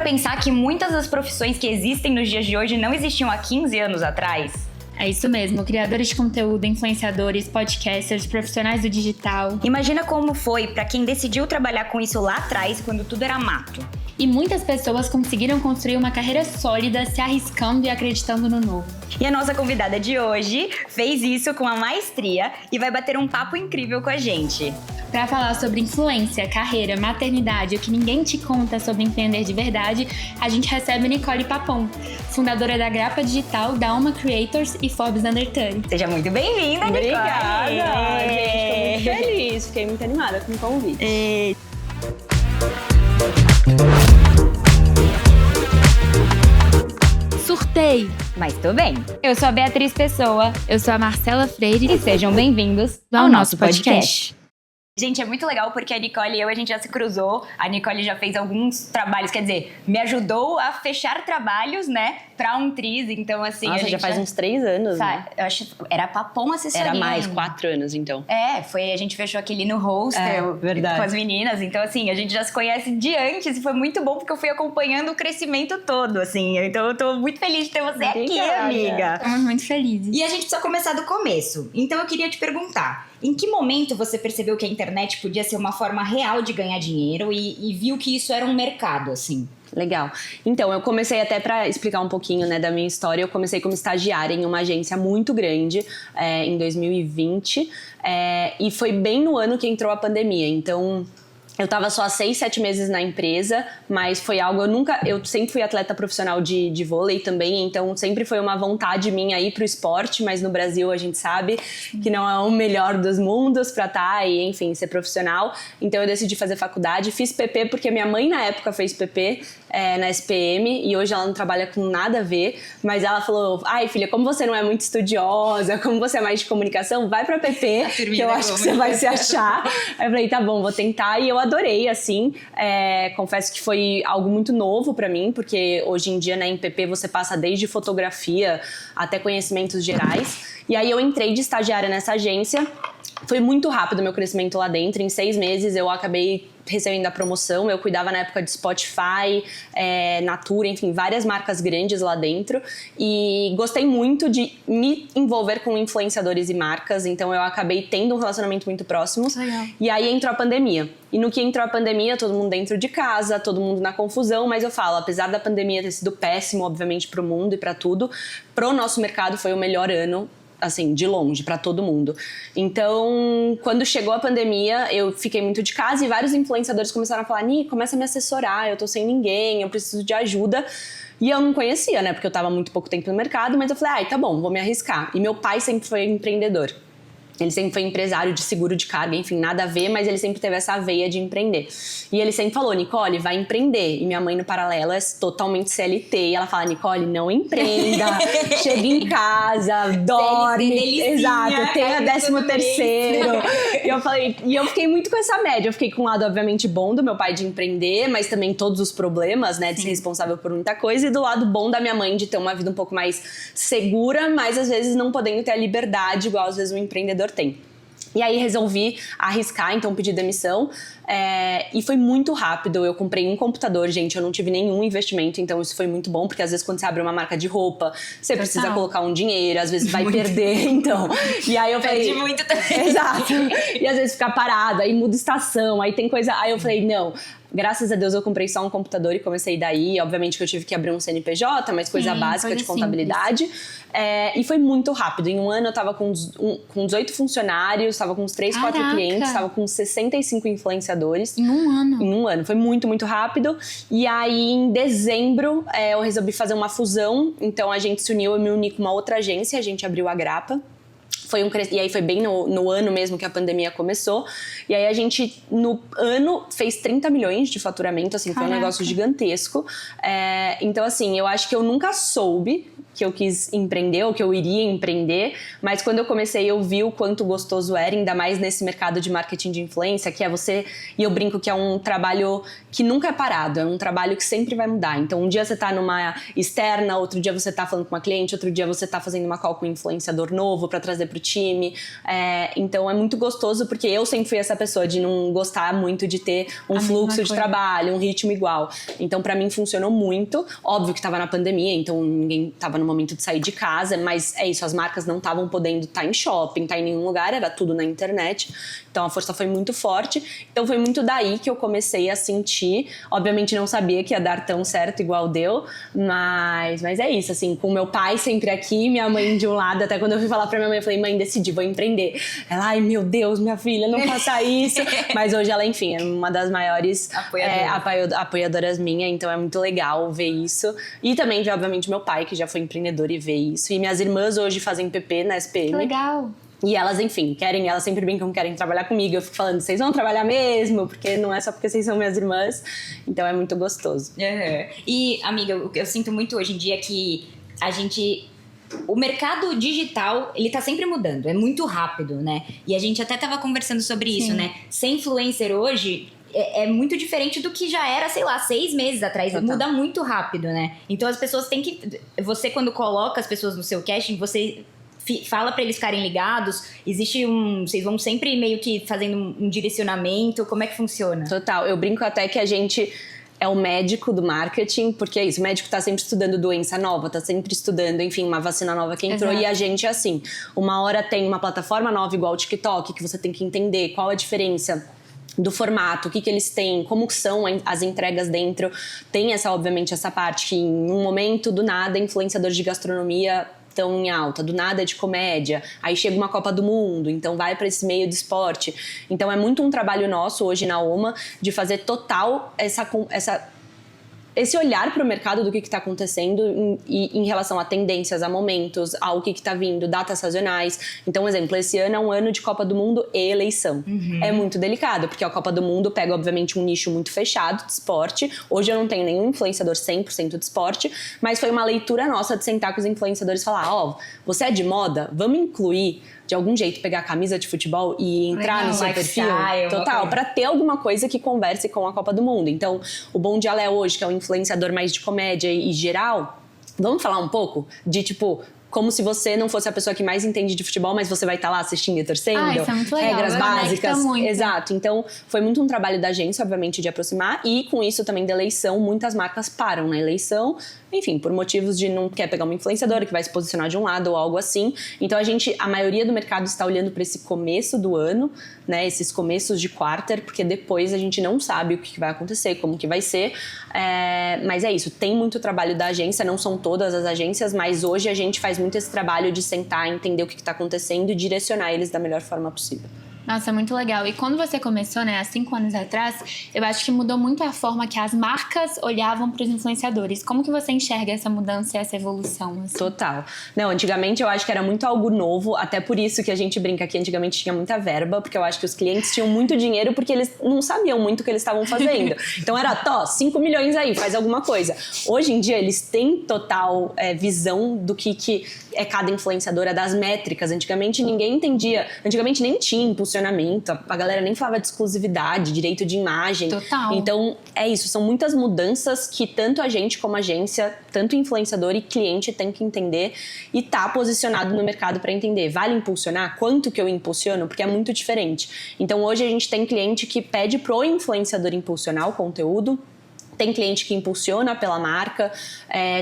pensar que muitas das profissões que existem nos dias de hoje não existiam há 15 anos atrás? É isso mesmo, criadores de conteúdo, influenciadores, podcasters, profissionais do digital. Imagina como foi para quem decidiu trabalhar com isso lá atrás, quando tudo era mato. E muitas pessoas conseguiram construir uma carreira sólida, se arriscando e acreditando no novo. E a nossa convidada de hoje fez isso com a maestria e vai bater um papo incrível com a gente. Para falar sobre influência, carreira, maternidade, o que ninguém te conta sobre empreender de verdade, a gente recebe Nicole Papon, fundadora da Grapa Digital, da Alma Creators e Forbes Under 30. Seja muito bem-vinda, Nicole! Obrigada! Gente, tô muito feliz, fiquei muito animada com o convite. Surtei! Mas tô bem. Eu sou a Beatriz Pessoa. Eu sou a Marcela Freire. E sejam bem-vindos ao nosso podcast. Gente, é muito legal porque a Nicole e eu, a gente já se cruzou. A Nicole já fez alguns trabalhos, quer dizer, me ajudou a fechar trabalhos, né, pra Umtriz. Então, assim... Nossa, a gente já faz uns 3 anos, né? Eu acho que era Papon Assessoria. Era mais, 4 anos, então. A gente fechou aquele no hostel com as meninas. Então, assim, a gente já se conhece de antes e foi muito bom porque eu fui acompanhando o crescimento todo, assim. Então, eu tô muito feliz de ter você aqui, amiga. Estamos muito felizes. E a gente precisa começar do começo. Então, eu queria te perguntar, em que momento você percebeu que a internet podia ser uma forma real de ganhar dinheiro e viu que isso era um mercado, assim? Legal. Então, eu comecei até para explicar um pouquinho, né, da minha história. Eu comecei como estagiária em uma agência muito grande em 2020 e foi bem no ano que entrou a pandemia. Então, eu tava só há 6, 7 meses na empresa, mas foi algo, eu sempre fui atleta profissional de vôlei também, então sempre foi uma vontade minha ir pro esporte, mas no Brasil a gente sabe que não é o melhor dos mundos pra estar e, enfim, ser profissional. Então eu decidi fazer faculdade, fiz PP porque minha mãe na época fez PP na SPM e hoje ela não trabalha com nada a ver, mas ela falou, ai filha, como você não é muito estudiosa, como você é mais de comunicação, vai pra PP, que eu acho que você vai se achar. Aí eu falei, tá bom, vou tentar, e eu adorei, assim, confesso que foi algo muito novo pra mim, porque hoje em dia, né, em PP você passa desde fotografia até conhecimentos gerais, e aí eu entrei de estagiária nessa agência. Foi muito rápido o meu crescimento lá dentro, em 6 meses eu acabei recebendo a promoção, eu cuidava na época de Spotify, Natura, enfim, várias marcas grandes lá dentro e gostei muito de me envolver com influenciadores e marcas, então eu acabei tendo um relacionamento muito próximo. Legal. E aí entrou a pandemia. E no que entrou a pandemia, todo mundo dentro de casa, todo mundo na confusão, mas eu falo, apesar da pandemia ter sido péssimo, obviamente, pro mundo e pra tudo, pro nosso mercado foi o melhor ano, assim, de longe, pra todo mundo. Então, quando chegou a pandemia, eu fiquei muito de casa e vários influenciadores começaram a falar, Ni, começa a me assessorar, eu tô sem ninguém, eu preciso de ajuda. E eu não conhecia, né, porque eu tava muito pouco tempo no mercado, mas eu falei, ai, tá bom, vou me arriscar. E meu pai sempre foi empreendedor. Ele sempre foi empresário de seguro de carga, enfim, nada a ver, mas ele sempre teve essa veia de empreender. E ele sempre falou, Nicole, vai empreender. E minha mãe, no paralelo, é totalmente CLT. E ela fala, Nicole, não empreenda, chega em casa, dorme. Exato, tenha 13º. E eu fiquei muito com essa média. Eu fiquei com um lado, obviamente, bom do meu pai de empreender, mas também todos os problemas, né, de ser responsável por muita coisa. E do lado bom da minha mãe de ter uma vida um pouco mais segura, mas às vezes não podendo ter a liberdade, igual às vezes um empreendedor tem. E aí resolvi arriscar, então pedi demissão e foi muito rápido. Eu comprei um computador, gente, eu não tive nenhum investimento, então isso foi muito bom, porque às vezes quando você abre uma marca de roupa, você precisa colocar um dinheiro, às vezes vai perder, então. E aí eu falei... Perde muito também. Exato. E às vezes fica parado, aí muda estação, aí tem coisa... Aí eu falei, não... Graças a Deus eu comprei só um computador e comecei daí. Obviamente que eu tive que abrir um CNPJ, mas coisa básica de contabilidade. E foi muito rápido. Em um ano eu tava com 18 funcionários, tava com uns 3, 4 clientes, tava com 65 influenciadores. Em um ano? Em um ano. Foi muito, muito rápido. E aí em dezembro eu resolvi fazer uma fusão. Então a gente se uniu, eu me uni com uma outra agência, a gente abriu a Grapa. E aí foi bem no ano mesmo que a pandemia começou. E aí a gente, no ano, fez 30 milhões de faturamento, assim, foi um negócio gigantesco. Então, assim, eu acho que eu nunca soube que eu quis empreender ou que eu iria empreender, mas quando eu comecei eu vi o quanto gostoso era, ainda mais nesse mercado de marketing de influência, que é você, e eu brinco que é um trabalho que nunca é parado, é um trabalho que sempre vai mudar. Então um dia você tá numa externa, outro dia você tá falando com uma cliente, outro dia você tá fazendo uma call com um influenciador novo pra trazer pro pro time. Então é muito gostoso, porque eu sempre fui essa pessoa de não gostar muito de ter um fluxo de trabalho, um ritmo igual. Então pra mim funcionou muito. Óbvio que tava na pandemia, então ninguém tava no momento de sair de casa, mas é isso, as marcas não estavam podendo estar em shopping, estar em nenhum lugar, era tudo na internet. Então a força foi muito forte. Então foi muito daí que eu comecei a sentir. Obviamente não sabia que ia dar tão certo igual deu, mas é isso, assim, com meu pai sempre aqui, minha mãe de um lado. Até quando eu fui falar pra minha mãe, eu falei, mãe, decidi, vou empreender. Ela, ai meu Deus, minha filha, não faça isso. Mas hoje ela, enfim, é uma das maiores apoiadoras minha, então é muito legal ver isso. E também, obviamente, meu pai, que já foi empreendedor, e ver isso. E minhas irmãs hoje fazem PP na SPM. Que legal! E elas, enfim, elas sempre brincam, querem trabalhar comigo. Eu fico falando, vocês vão trabalhar mesmo? Porque não é só porque vocês são minhas irmãs. Então é muito gostoso. E, amiga, eu sinto muito hoje em dia que o mercado digital, ele tá sempre mudando. É muito rápido, né? E a gente até tava conversando sobre isso, né? Ser influencer hoje é muito diferente do que já era, sei lá, 6 meses atrás. Total. Muda muito rápido, né? Então as pessoas têm que... Você, quando coloca as pessoas no seu casting, você... fala pra eles ficarem ligados, existe vocês vão sempre meio que fazendo um direcionamento, como é que funciona? Total, eu brinco até que a gente é o médico do marketing, porque é isso, o médico tá sempre estudando doença nova, tá sempre estudando, enfim, uma vacina nova que entrou. Exato. E a gente é assim, uma hora tem uma plataforma nova igual o TikTok, que você tem que entender qual a diferença do formato, o que eles têm, como são as entregas dentro. Tem obviamente essa parte que em um momento, do nada, influenciadores de gastronomia estão em alta, do nada é de comédia, aí chega uma Copa do Mundo, então vai para esse meio de esporte. Então é muito um trabalho nosso hoje na OMA de fazer total esse olhar para o mercado do que está acontecendo em relação a tendências, a momentos, ao que está vindo, datas sazonais. Então, exemplo, esse ano é um ano de Copa do Mundo e eleição. É muito delicado, porque a Copa do Mundo pega, obviamente, um nicho muito fechado de esporte. Hoje eu não tenho nenhum influenciador 100% de esporte, mas foi uma leitura nossa de sentar com os influenciadores e falar, você é de moda? Vamos incluir, de algum jeito, pegar a camisa de futebol e entrar no seu perfil? Total, para ter alguma coisa que converse com a Copa do Mundo. Então, o Bom Dia Léo hoje, que é um influenciador mais de comédia e geral, vamos falar um pouco de, como se você não fosse a pessoa que mais entende de futebol, mas você vai estar lá assistindo e torcendo. Isso é muito legal. Regras básicas. Exato. Então, foi muito um trabalho da agência, obviamente, de aproximar. E com isso também da eleição, muitas marcas param na eleição. Enfim, por motivos de não quer pegar uma influenciadora que vai se posicionar de um lado ou algo assim. Então, a maioria do mercado está olhando para esse começo do ano, né? Esses começos de quarter, porque depois a gente não sabe o que vai acontecer, como que vai ser. Mas é isso, tem muito trabalho da agência, não são todas as agências, mas hoje a gente faz muito esse trabalho de sentar, entender o que está acontecendo e direcionar eles da melhor forma possível. Nossa, muito legal. E quando você começou, né, há 5 anos atrás, eu acho que mudou muito a forma que as marcas olhavam para os influenciadores. Como que você enxerga essa mudança e essa evolução? Assim? Total. Não, antigamente eu acho que era muito algo novo, até por isso que a gente brinca que antigamente tinha muita verba, porque eu acho que os clientes tinham muito dinheiro porque eles não sabiam muito o que eles estavam fazendo. Então era, 5 milhões aí, faz alguma coisa. Hoje em dia eles têm total visão do que é cada influenciadora, das métricas. Antigamente ninguém entendia, antigamente nem tinha impulsionamento, a galera nem falava de exclusividade, direito de imagem. Total. Então é isso, são muitas mudanças que tanto a gente como agência, tanto influenciador e cliente tem que entender e tá posicionado no mercado para entender. Vale impulsionar? Quanto que eu impulsiono? Porque é muito diferente. Então hoje a gente tem cliente que pede pro influenciador impulsionar o conteúdo. Tem cliente que impulsiona pela marca,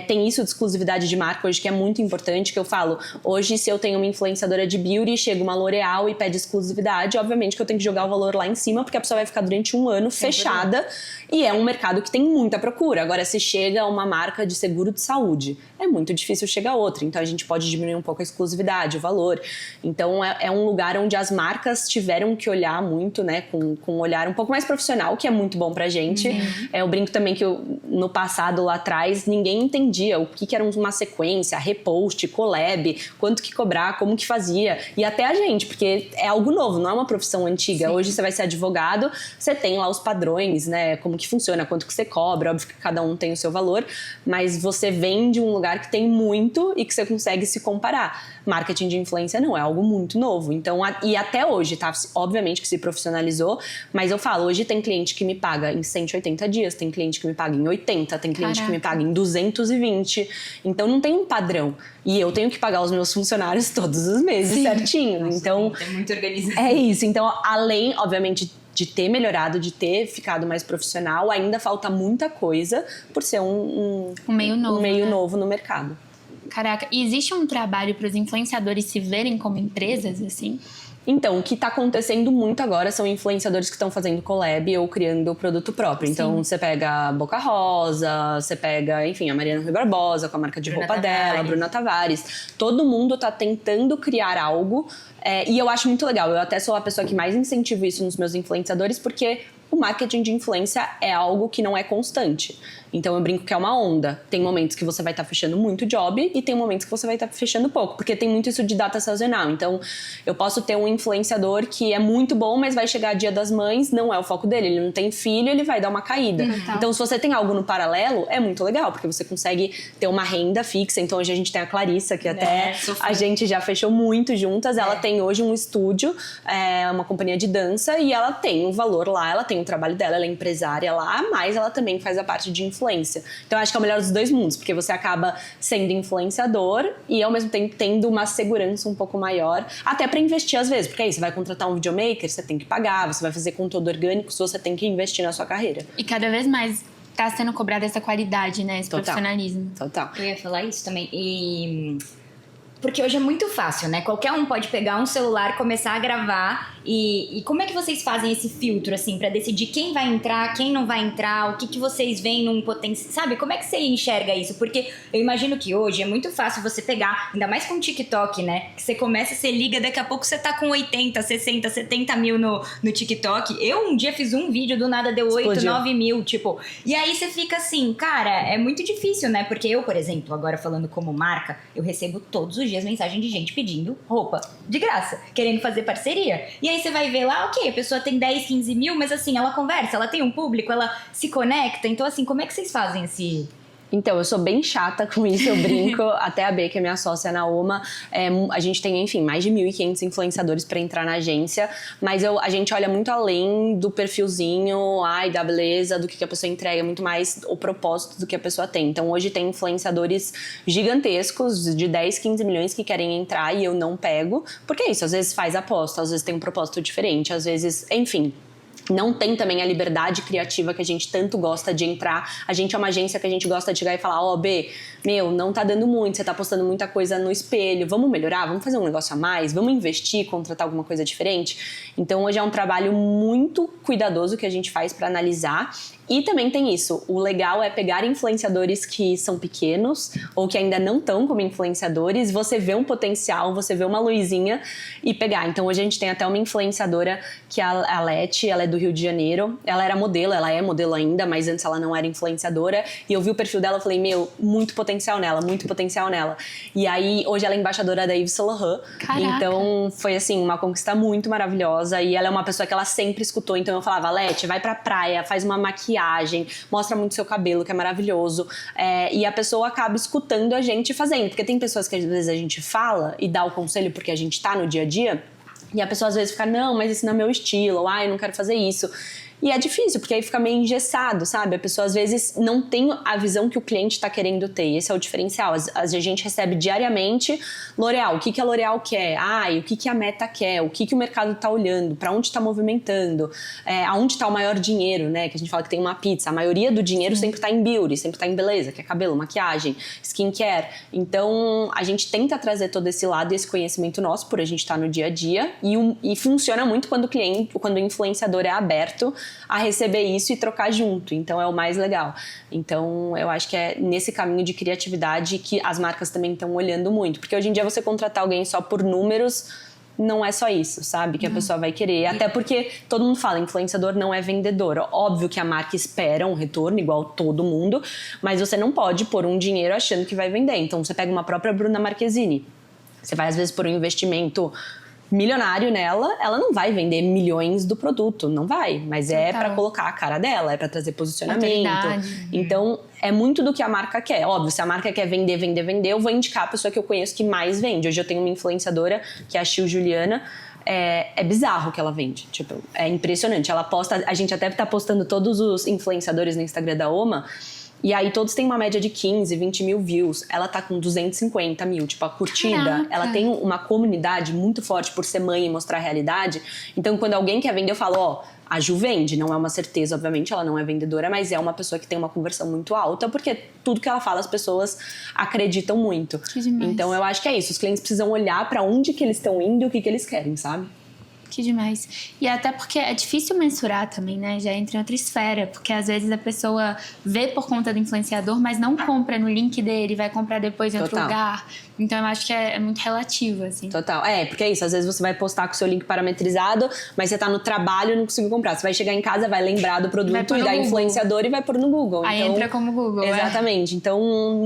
tem isso de exclusividade de marca hoje que é muito importante, que eu falo, hoje se eu tenho uma influenciadora de beauty, chega uma L'Oréal e pede exclusividade, obviamente que eu tenho que jogar o valor lá em cima, porque a pessoa vai ficar durante um ano fechada, e é um mercado que tem muita procura. Agora, se chega uma marca de seguro de saúde, é muito difícil chegar outra, então a gente pode diminuir um pouco a exclusividade, o valor. Então é um lugar onde as marcas tiveram que olhar muito, né, com um olhar um pouco mais profissional, que é muito bom pra gente. Eu brinco também que no passado, lá atrás, ninguém entendia o que era uma sequência, repost, collab, quanto que cobrar, como que fazia. E até a gente, porque é algo novo, não é uma profissão antiga. Sim. Hoje você vai ser advogado, você tem lá os padrões, né? Como que funciona, quanto que você cobra, óbvio que cada um tem o seu valor, mas você vem de um lugar que tem muito e que você consegue se comparar. Marketing de influência não, é algo muito novo. Então, e até hoje, tá? Obviamente que se profissionalizou, mas eu falo, hoje tem cliente que me paga em 180 dias, tem cliente cliente que me paga em 80, tem cliente que me Caraca. paga em 220. Então não tem um padrão. E eu tenho que pagar os meus funcionários todos os meses certinho. Nossa, então é muito organizado. é isso. Então, além, obviamente, de ter melhorado, de ter ficado mais profissional, ainda falta muita coisa por ser um meio novo. um meio né? novo no mercado. Caraca, e existe um trabalho para os influenciadores se verem como empresas, assim? Então, o que está acontecendo muito agora são influenciadores que estão fazendo collab ou criando produto próprio. Então, você pega a Boca Rosa, você pega, enfim, a Mariana Rui Barbosa com a marca de Bruna roupa dela, a Tavares. Bruna Tavares. Todo mundo está tentando criar algo e eu acho muito legal. Eu até sou a pessoa que mais incentivo isso nos meus influenciadores, porque o marketing de influência é algo que não é constante. Então eu brinco que é uma onda. Tem momentos que você vai estar fechando muito job e tem momentos que você vai estar fechando pouco, porque tem muito isso de data sazonal. Então eu posso ter um influenciador que é muito bom, mas vai chegar Dia das Mães, não é o foco dele, ele não tem filho, ele vai dar uma caída. Então se você tem algo no paralelo, é muito legal, porque você consegue ter uma renda fixa. Então hoje a gente tem a Clarissa, que até a gente já fechou muito juntas. Ela tem hoje um estúdio, uma companhia de dança, e ela tem um valor lá, ela tem o trabalho dela, ela é empresária lá, mas ela também faz a parte de influência. Então, eu acho que é o melhor dos dois mundos, porque você acaba sendo influenciador e, ao mesmo tempo, tendo uma segurança um pouco maior, até pra investir às vezes, porque aí você vai contratar um videomaker, você tem que pagar, você vai fazer conteúdo orgânico, você tem que investir na sua carreira. E cada vez mais tá sendo cobrada essa qualidade, né? Esse Total. profissionalismo. Total. Eu ia falar isso também. Porque hoje é muito fácil, né? Qualquer um pode pegar um celular, começar a gravar. E como é que vocês fazem esse filtro, assim, pra decidir quem vai entrar, quem não vai entrar, o que vocês veem num potencial, sabe? Como é que você enxerga isso? Porque eu imagino que hoje é muito fácil você pegar, ainda mais com o TikTok, né? Que você começa, você liga, daqui a pouco você tá com 80, 60, 70 mil no TikTok. Eu um dia fiz um vídeo, do nada deu 8, Explodiu. 9 mil, tipo. E aí você fica assim, cara, é muito difícil, né? Porque eu, por exemplo, agora falando como marca, eu recebo todos os dias mensagem de gente pedindo roupa de graça, querendo fazer parceria. E aí você vai ver lá, ok, a pessoa tem 10, 15 mil, mas assim, ela conversa, ela tem um público, ela se conecta. Então, assim, como é que vocês fazem esse... Então, eu sou bem chata com isso, eu brinco. Até a B, que é minha sócia na Oma, a gente tem, enfim, mais de 1.500 influenciadores para entrar na agência, mas a gente olha muito além do perfilzinho, da beleza, do que a pessoa entrega, muito mais o propósito do que a pessoa tem. Então, hoje tem influenciadores gigantescos, de 10, 15 milhões, que querem entrar e eu não pego, porque é isso, às vezes faz aposta, às vezes tem um propósito diferente, às vezes, enfim... Não tem também a liberdade criativa que a gente tanto gosta de entrar. A gente é uma agência que a gente gosta de chegar e falar, B, não tá dando muito, você tá postando muita coisa no espelho, vamos melhorar, vamos fazer um negócio a mais, vamos investir, contratar alguma coisa diferente. Então hoje é um trabalho muito cuidadoso que a gente faz para analisar. E também tem isso, o legal é pegar influenciadores que são pequenos ou que ainda não estão como influenciadores, você vê um potencial, você vê uma luzinha e pegar. Então hoje a gente tem até uma influenciadora que é a Leti, ela é do Rio de Janeiro, ela era modelo, ela é modelo ainda, mas antes ela não era influenciadora, e eu vi o perfil dela e falei, muito potencial nela. E aí hoje ela é embaixadora da Yves Saint Laurent. Caraca. Então foi assim, uma conquista muito maravilhosa, e ela é uma pessoa que ela sempre escutou, então eu falava, Leti, vai pra praia, faz uma maquiagem, mostra muito seu cabelo, que é maravilhoso, e a pessoa acaba escutando a gente fazendo, porque tem pessoas que às vezes a gente fala e dá o conselho porque a gente tá no dia a dia, e a pessoa às vezes fica, não, mas esse não é meu estilo, ou eu não quero fazer isso. E é difícil, porque aí fica meio engessado, sabe? A pessoa às vezes não tem a visão que o cliente tá querendo ter. Esse é o diferencial. A gente recebe diariamente L'Oréal. O que a L'Oréal quer? O que a Meta quer? O que o mercado tá olhando? Pra onde tá movimentando? Aonde tá o maior dinheiro, né? Que a gente fala que tem uma pizza. A maioria do dinheiro sempre tá em beauty, sempre tá em beleza, que é cabelo, maquiagem, skincare. Então, a gente tenta trazer todo esse lado e esse conhecimento nosso, por a gente tá no dia a dia. E funciona muito quando o influenciador é aberto a receber isso e trocar junto, então é o mais legal. Então eu acho que é nesse caminho de criatividade que as marcas também estão olhando muito, porque hoje em dia você contratar alguém só por números não é só isso, sabe? Que a pessoa vai querer. Até porque todo mundo fala, influenciador não é vendedor. Óbvio que a marca espera um retorno, igual todo mundo, mas você não pode pôr um dinheiro achando que vai vender. Então você pega uma própria Bruna Marquezine, você vai às vezes pôr um investimento milionário nela, ela não vai vender milhões do produto, não vai, mas é pra colocar a cara dela, é pra trazer posicionamento. Autoridade. Então é muito do que a marca quer. Óbvio, se a marca quer vender, eu vou indicar a pessoa que eu conheço que mais vende. Hoje eu tenho uma influenciadora que é a Chiu Juliana, é bizarro o que ela vende. Tipo, é impressionante. Ela posta, a gente até tá postando todos os influenciadores no Instagram da Oma, e aí todos têm uma média de 15, 20 mil views. Ela tá com 250 mil. Tipo, a curtida, Caraca. ela tem uma comunidade muito forte por ser mãe e mostrar a realidade. Então, quando alguém quer vender, eu falo, ó, a Ju vende. Não é uma certeza, obviamente, ela não é vendedora, mas é uma pessoa que tem uma conversão muito alta, porque tudo que ela fala, as pessoas acreditam muito. Que demais. Então, eu acho que é isso. Os clientes precisam olhar pra onde que eles estão indo e o que eles querem, sabe? Que demais. E até porque é difícil mensurar também, né? Já entra em outra esfera. Porque às vezes a pessoa vê por conta do influenciador, mas não compra no link dele, vai comprar depois em outro Total. lugar. Então eu acho que é muito relativo, assim. Total. Porque é isso. Às vezes você vai postar com o seu link parametrizado, mas você tá no trabalho e não conseguiu comprar. Você vai chegar em casa, vai lembrar do Vai produto pôr e no da Google. influenciadora e vai pôr no Google. Aí Então, entra como Google. exatamente. Então,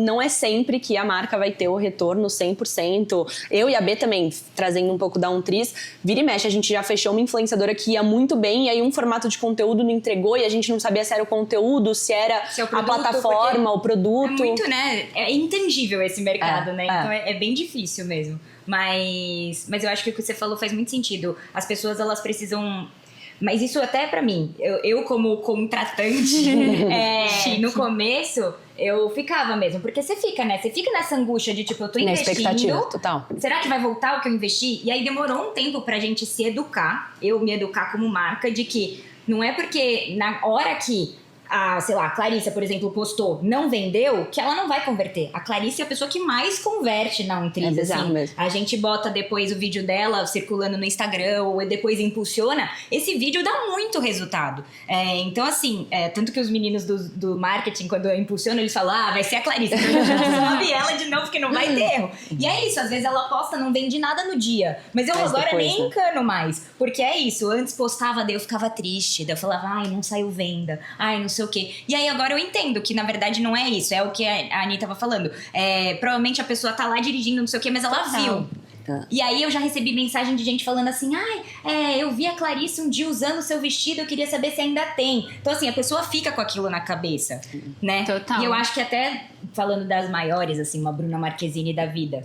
não é sempre que a marca vai ter o retorno 100%. Eu e a B também, trazendo um pouco da Umtriz, vira e mexe, a gente já fechou uma influenciadora que ia muito bem, e aí um formato de conteúdo não entregou, e a gente não sabia se era o conteúdo, se era Se é o a produto, plataforma, o produto. É muito, né? É intangível esse mercado, É, né? é. Então é bem difícil mesmo. Mas eu acho que o que você falou faz muito sentido. As pessoas, elas precisam... Mas isso até pra mim, eu como contratante, no começo, eu ficava mesmo. Porque você fica, né? Você fica nessa angústia de, tipo, eu tô Na investindo... expectativa, total. Será que vai voltar o que eu investi? E aí demorou um tempo pra gente se educar, eu me educar como marca, de que não é porque na hora que sei lá, a Clarissa, por exemplo, postou, não vendeu, que ela não vai converter. A Clarissa é a pessoa que mais converte na Umtriz, É bizarro assim. mesmo. A gente bota depois o vídeo dela circulando no Instagram, ou depois impulsiona, esse vídeo dá muito resultado. Então, assim, tanto que os meninos do marketing, quando impulsionam, eles falam, vai ser a Clarissa, então a gente sobe ela de novo, que não vai ter erro. E é isso, às vezes ela posta, não vende nada no dia, mas eu agora depois, nem encano mais, porque é isso, antes postava, daí eu ficava triste, daí eu falava, não saiu venda, não sei o quê. E aí agora eu entendo que na verdade não é isso, é o que a Ani tava falando. Provavelmente a pessoa tá lá dirigindo, não sei o quê, mas ela viu. E aí eu já recebi mensagem de gente falando assim, eu vi a Clarissa um dia usando o seu vestido, eu queria saber se ainda tem. Então assim, a pessoa fica com aquilo na cabeça, né? Total. E eu acho que até, falando das maiores, assim, uma Bruna Marquezine da vida,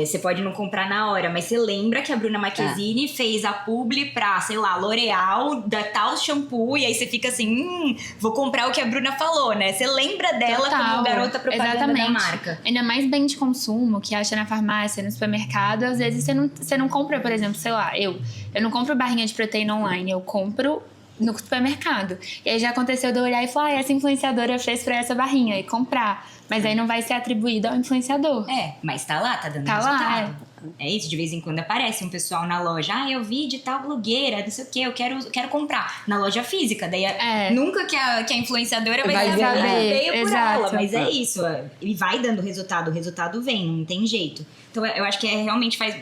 você pode não comprar na hora, mas você lembra que a Bruna Marquezine fez a publi pra, sei lá, L'Oreal, da tal shampoo, e aí você fica assim, vou comprar o que a Bruna falou, né? Você lembra dela como garota propaganda da marca. Ainda mais bem de consumo, que acha na farmácia, no supermercado, às vezes você não compra, por exemplo, sei lá, eu não compro barrinha de proteína online, eu compro no supermercado. E aí já aconteceu de eu olhar e falar, essa influenciadora fez pra essa barrinha e comprar. Mas aí não vai ser atribuído ao influenciador. Mas tá lá, tá dando Tá resultado. lá, É isso, de vez em quando aparece um pessoal na loja, eu vi de tal blogueira, não sei o que, eu quero comprar. Na loja física, daí nunca que a influenciadora vai saber veio por ela, mas é isso, e vai dando resultado, o resultado vem, não tem jeito. Então eu acho que realmente faz...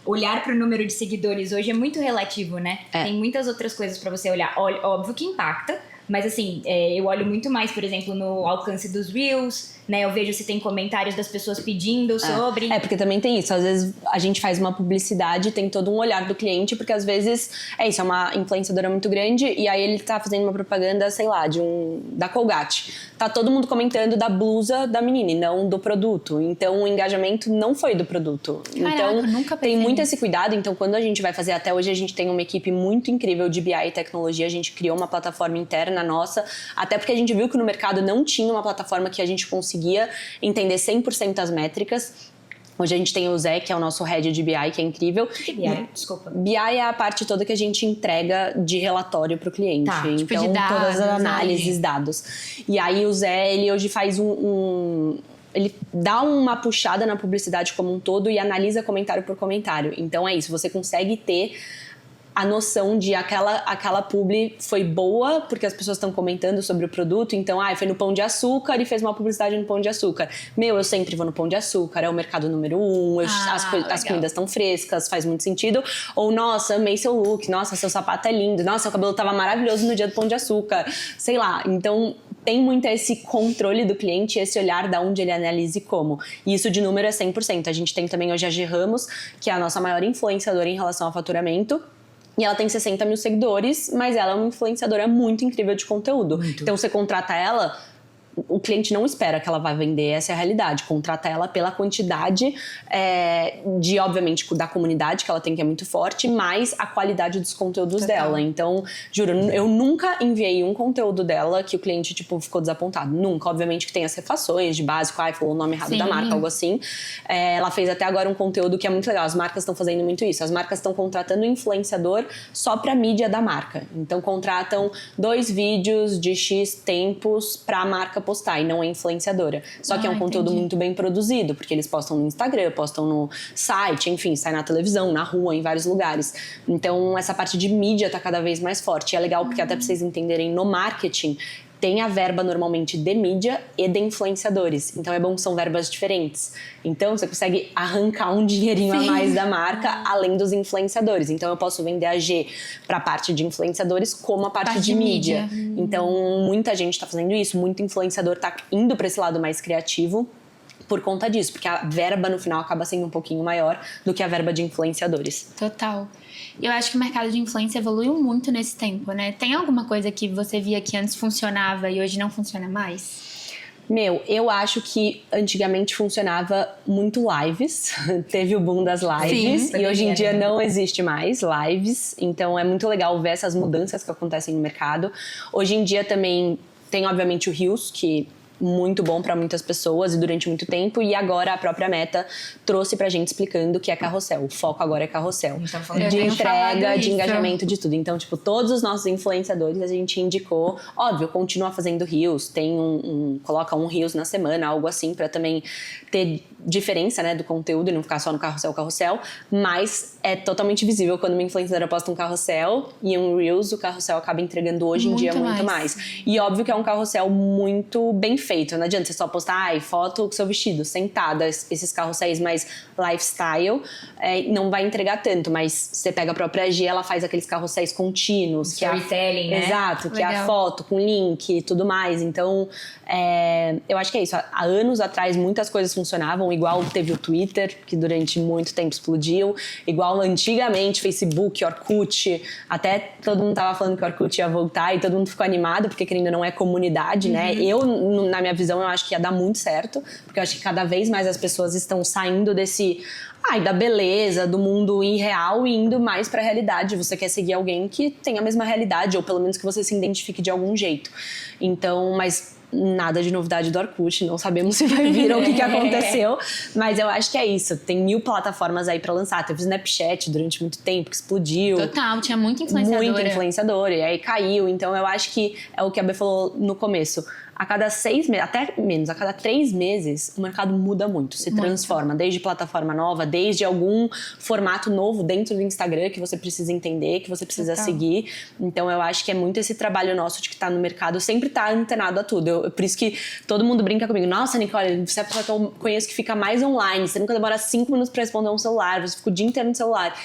Olhar pro número de seguidores hoje é muito relativo, né? Tem muitas outras coisas pra você olhar. Óbvio que impacta, mas assim, eu olho muito mais, por exemplo, no alcance dos Reels, né? Eu vejo se tem comentários das pessoas pedindo sobre... Porque também tem isso. Às vezes a gente faz uma publicidade, tem todo um olhar do cliente, porque às vezes é uma influenciadora muito grande e aí ele tá fazendo uma propaganda, sei lá, da Colgate. Tá todo mundo comentando da blusa da menina e não do produto. Então o engajamento não foi do produto. Caraca, então nunca tem pensei muito nisso. esse cuidado. Então quando a gente vai fazer, até hoje a gente tem uma equipe muito incrível de BI e tecnologia. A gente criou uma plataforma interna nossa, até porque a gente viu que no mercado não tinha uma plataforma que a gente conseguia entender 100% as métricas. Hoje a gente tem o Zé, que é o nosso head de BI, que é incrível. O que é BI? Desculpa. BI é a parte toda que a gente entrega de relatório pro cliente. Tá, então, tipo de dados, todas as análises, dados. E aí o Zé, ele hoje faz ele dá uma puxada na publicidade como um todo e analisa comentário por comentário. Então é isso, você consegue ter a noção de aquela publi foi boa porque as pessoas estão comentando sobre o produto, então foi no Pão de Açúcar e fez uma publicidade no Pão de Açúcar. Eu sempre vou no Pão de Açúcar, é o mercado número 1, as comidas estão frescas, faz muito sentido. Ou, nossa, amei seu look, nossa, seu sapato é lindo, nossa, seu cabelo tava maravilhoso no dia do Pão de Açúcar, sei lá. Então tem muito esse controle do cliente, esse olhar da onde ele analisa e como. E isso de número é 100%. A gente tem também hoje a G Ramos, que é a nossa maior influenciadora em relação ao faturamento. E ela tem 60 mil seguidores, mas ela é uma influenciadora muito incrível de conteúdo. Então você contrata ela o cliente não espera que ela vai vender, essa é a realidade. Contrata ela pela quantidade obviamente, da comunidade que ela tem, que é muito forte, mais a qualidade dos conteúdos dela. Então, juro, eu nunca enviei um conteúdo dela que o cliente, tipo, ficou desapontado. Nunca. Obviamente que tem as refações de básico, falou o nome errado da marca, algo assim. Ela fez até agora um conteúdo que é muito legal. As marcas estão fazendo muito isso. As marcas estão contratando influenciador só pra mídia da marca. Então, contratam 2 vídeos de X tempos pra marca postar e não é influenciadora. Só que é um conteúdo muito bem produzido, porque eles postam no Instagram, postam no site, enfim, sai na televisão, na rua, em vários lugares. Então, essa parte de mídia tá cada vez mais forte. E é legal porque até pra vocês entenderem, no marketing, tem a verba normalmente de mídia e de influenciadores. Então é bom que são verbas diferentes. Então você consegue arrancar um dinheirinho a mais da marca, além dos influenciadores. Então eu posso vender a G para a parte de influenciadores como a parte de mídia. Então muita gente está fazendo isso, muito influenciador está indo para esse lado mais criativo por conta disso, porque a verba no final acaba sendo um pouquinho maior do que a verba de influenciadores. Total. Eu acho que o mercado de influência evoluiu muito nesse tempo, né? Tem alguma coisa que você via que antes funcionava e hoje não funciona mais? Eu acho que antigamente funcionava muito lives, teve o boom das lives, e hoje em dia não existe mais lives, então é muito legal ver essas mudanças que acontecem no mercado. Hoje em dia também tem, obviamente, o Reels, que muito bom para muitas pessoas e durante muito tempo, e agora a própria Meta trouxe pra gente explicando que é carrossel, o foco agora é carrossel, de entrega, de engajamento, de tudo. Então, tipo, todos os nossos influenciadores a gente indicou, óbvio, continua fazendo Reels, tem coloca um Reels na semana, algo assim, pra também ter diferença, né, do conteúdo e não ficar só no carrossel, mas é totalmente visível quando uma influenciadora posta um carrossel e um Reels, o carrossel acaba entregando hoje em dia muito mais. E óbvio que é um carrossel muito bem feito, não adianta você só postar foto com seu vestido, sentada, esses carrosséis mais lifestyle, não vai entregar tanto, mas você pega a própria G, ela faz aqueles carrosséis contínuos, que storytelling, né? Exato, que é a foto com link e tudo mais. Então, eu acho que é isso. Há anos atrás muitas coisas funcionavam, igual teve o Twitter, que durante muito tempo explodiu, igual antigamente Facebook, Orkut, até todo mundo tava falando que o Orkut ia voltar e todo mundo ficou animado, porque querendo ou não é comunidade, né? Na minha visão, eu acho que ia dar muito certo, porque eu acho que cada vez mais as pessoas estão saindo da beleza, do mundo irreal e indo mais pra realidade. Você quer seguir alguém que tem a mesma realidade, ou pelo menos que você se identifique de algum jeito. Então, mas nada de novidade do Orkut, não sabemos se vai vir ou o que aconteceu, mas eu acho que é isso. Tem 1000 plataformas aí pra lançar. Teve o Snapchat durante muito tempo, que explodiu. Total, tinha muita influenciadora. E aí caiu. Então eu acho que é o que a Bê falou no começo. A cada 6 meses, até menos, a cada 3 meses, o mercado muda muito, se transforma. Desde plataforma nova, desde algum formato novo dentro do Instagram que você precisa entender, que você precisa seguir. Então eu acho que é muito esse trabalho nosso de que tá no mercado, sempre tá antenado a tudo. Por isso que todo mundo brinca comigo. Nossa, Nicole, você é a pessoa que eu conheço que fica mais online. Você nunca demora 5 minutos pra responder um celular, você fica o dia inteiro no celular.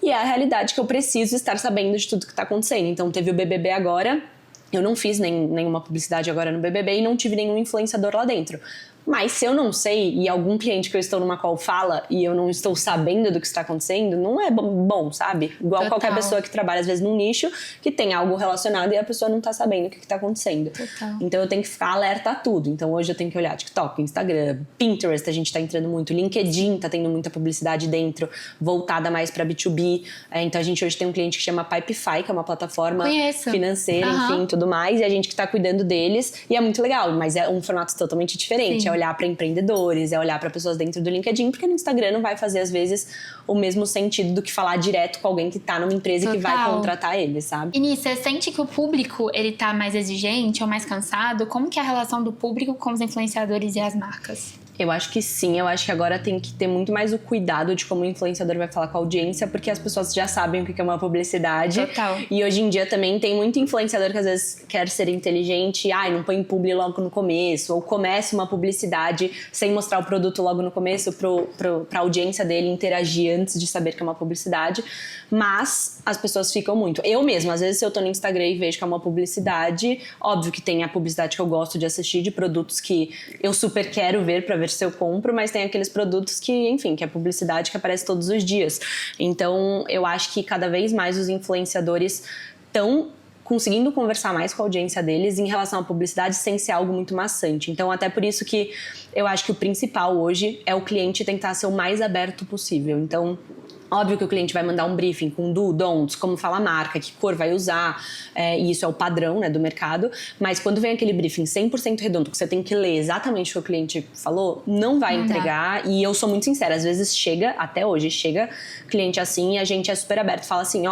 E é a realidade que eu preciso estar sabendo de tudo que tá acontecendo. Então teve o BBB agora. Eu não fiz nenhuma publicidade agora no BBB e não tive nenhum influenciador lá dentro. Mas se eu não sei, e algum cliente que eu estou numa call fala e eu não estou sabendo do que está acontecendo, não é bom, sabe? Igual qualquer pessoa que trabalha, às vezes, num nicho que tem algo relacionado e a pessoa não está sabendo o que está acontecendo. Então eu tenho que ficar alerta a tudo. Então hoje eu tenho que olhar TikTok, Instagram, Pinterest, a gente está entrando muito, LinkedIn está tendo muita publicidade dentro, voltada mais para B2B. Então a gente hoje tem um cliente que chama Pipefy, que é uma plataforma financeira, enfim, tudo mais, e a gente que está cuidando deles, e é muito legal, mas é um formato totalmente diferente. É olhar para empreendedores, é olhar para pessoas dentro do LinkedIn, porque no Instagram não vai fazer, às vezes, o mesmo sentido do que falar direto com alguém que tá numa empresa que vai contratar ele, sabe? E você sente que o público, ele tá mais exigente ou mais cansado? Como que é a relação do público com os influenciadores e as marcas? Eu acho que sim, eu acho que agora tem que ter muito mais o cuidado de como o influenciador vai falar com a audiência, porque as pessoas já sabem o que é uma publicidade. Total. E hoje em dia também tem muito influenciador que às vezes quer ser inteligente, não põe publi logo no começo, ou começa uma publicidade sem mostrar o produto logo no começo pra audiência dele interagir antes de saber que é uma publicidade. Mas as pessoas ficam muito. Eu mesma, às vezes, se eu tô no Instagram e vejo que é uma publicidade, óbvio que tem a publicidade que eu gosto de assistir, de produtos que eu super quero ver pra ver se eu compro, mas tem aqueles produtos que, enfim, que é publicidade que aparece todos os dias. Então, eu acho que cada vez mais os influenciadores estão conseguindo conversar mais com a audiência deles em relação à publicidade sem ser algo muito maçante. Então, até por isso que eu acho que o principal hoje é o cliente tentar ser o mais aberto possível. Então, óbvio que o cliente vai mandar um briefing com do, don'ts, como fala a marca, que cor vai usar, e isso é o padrão, né, do mercado. Mas quando vem aquele briefing 100% redondo, que você tem que ler exatamente o que o cliente falou, não vai entregar. E eu sou muito sincera, às vezes chega, até hoje, chega cliente assim e a gente é super aberto, fala assim,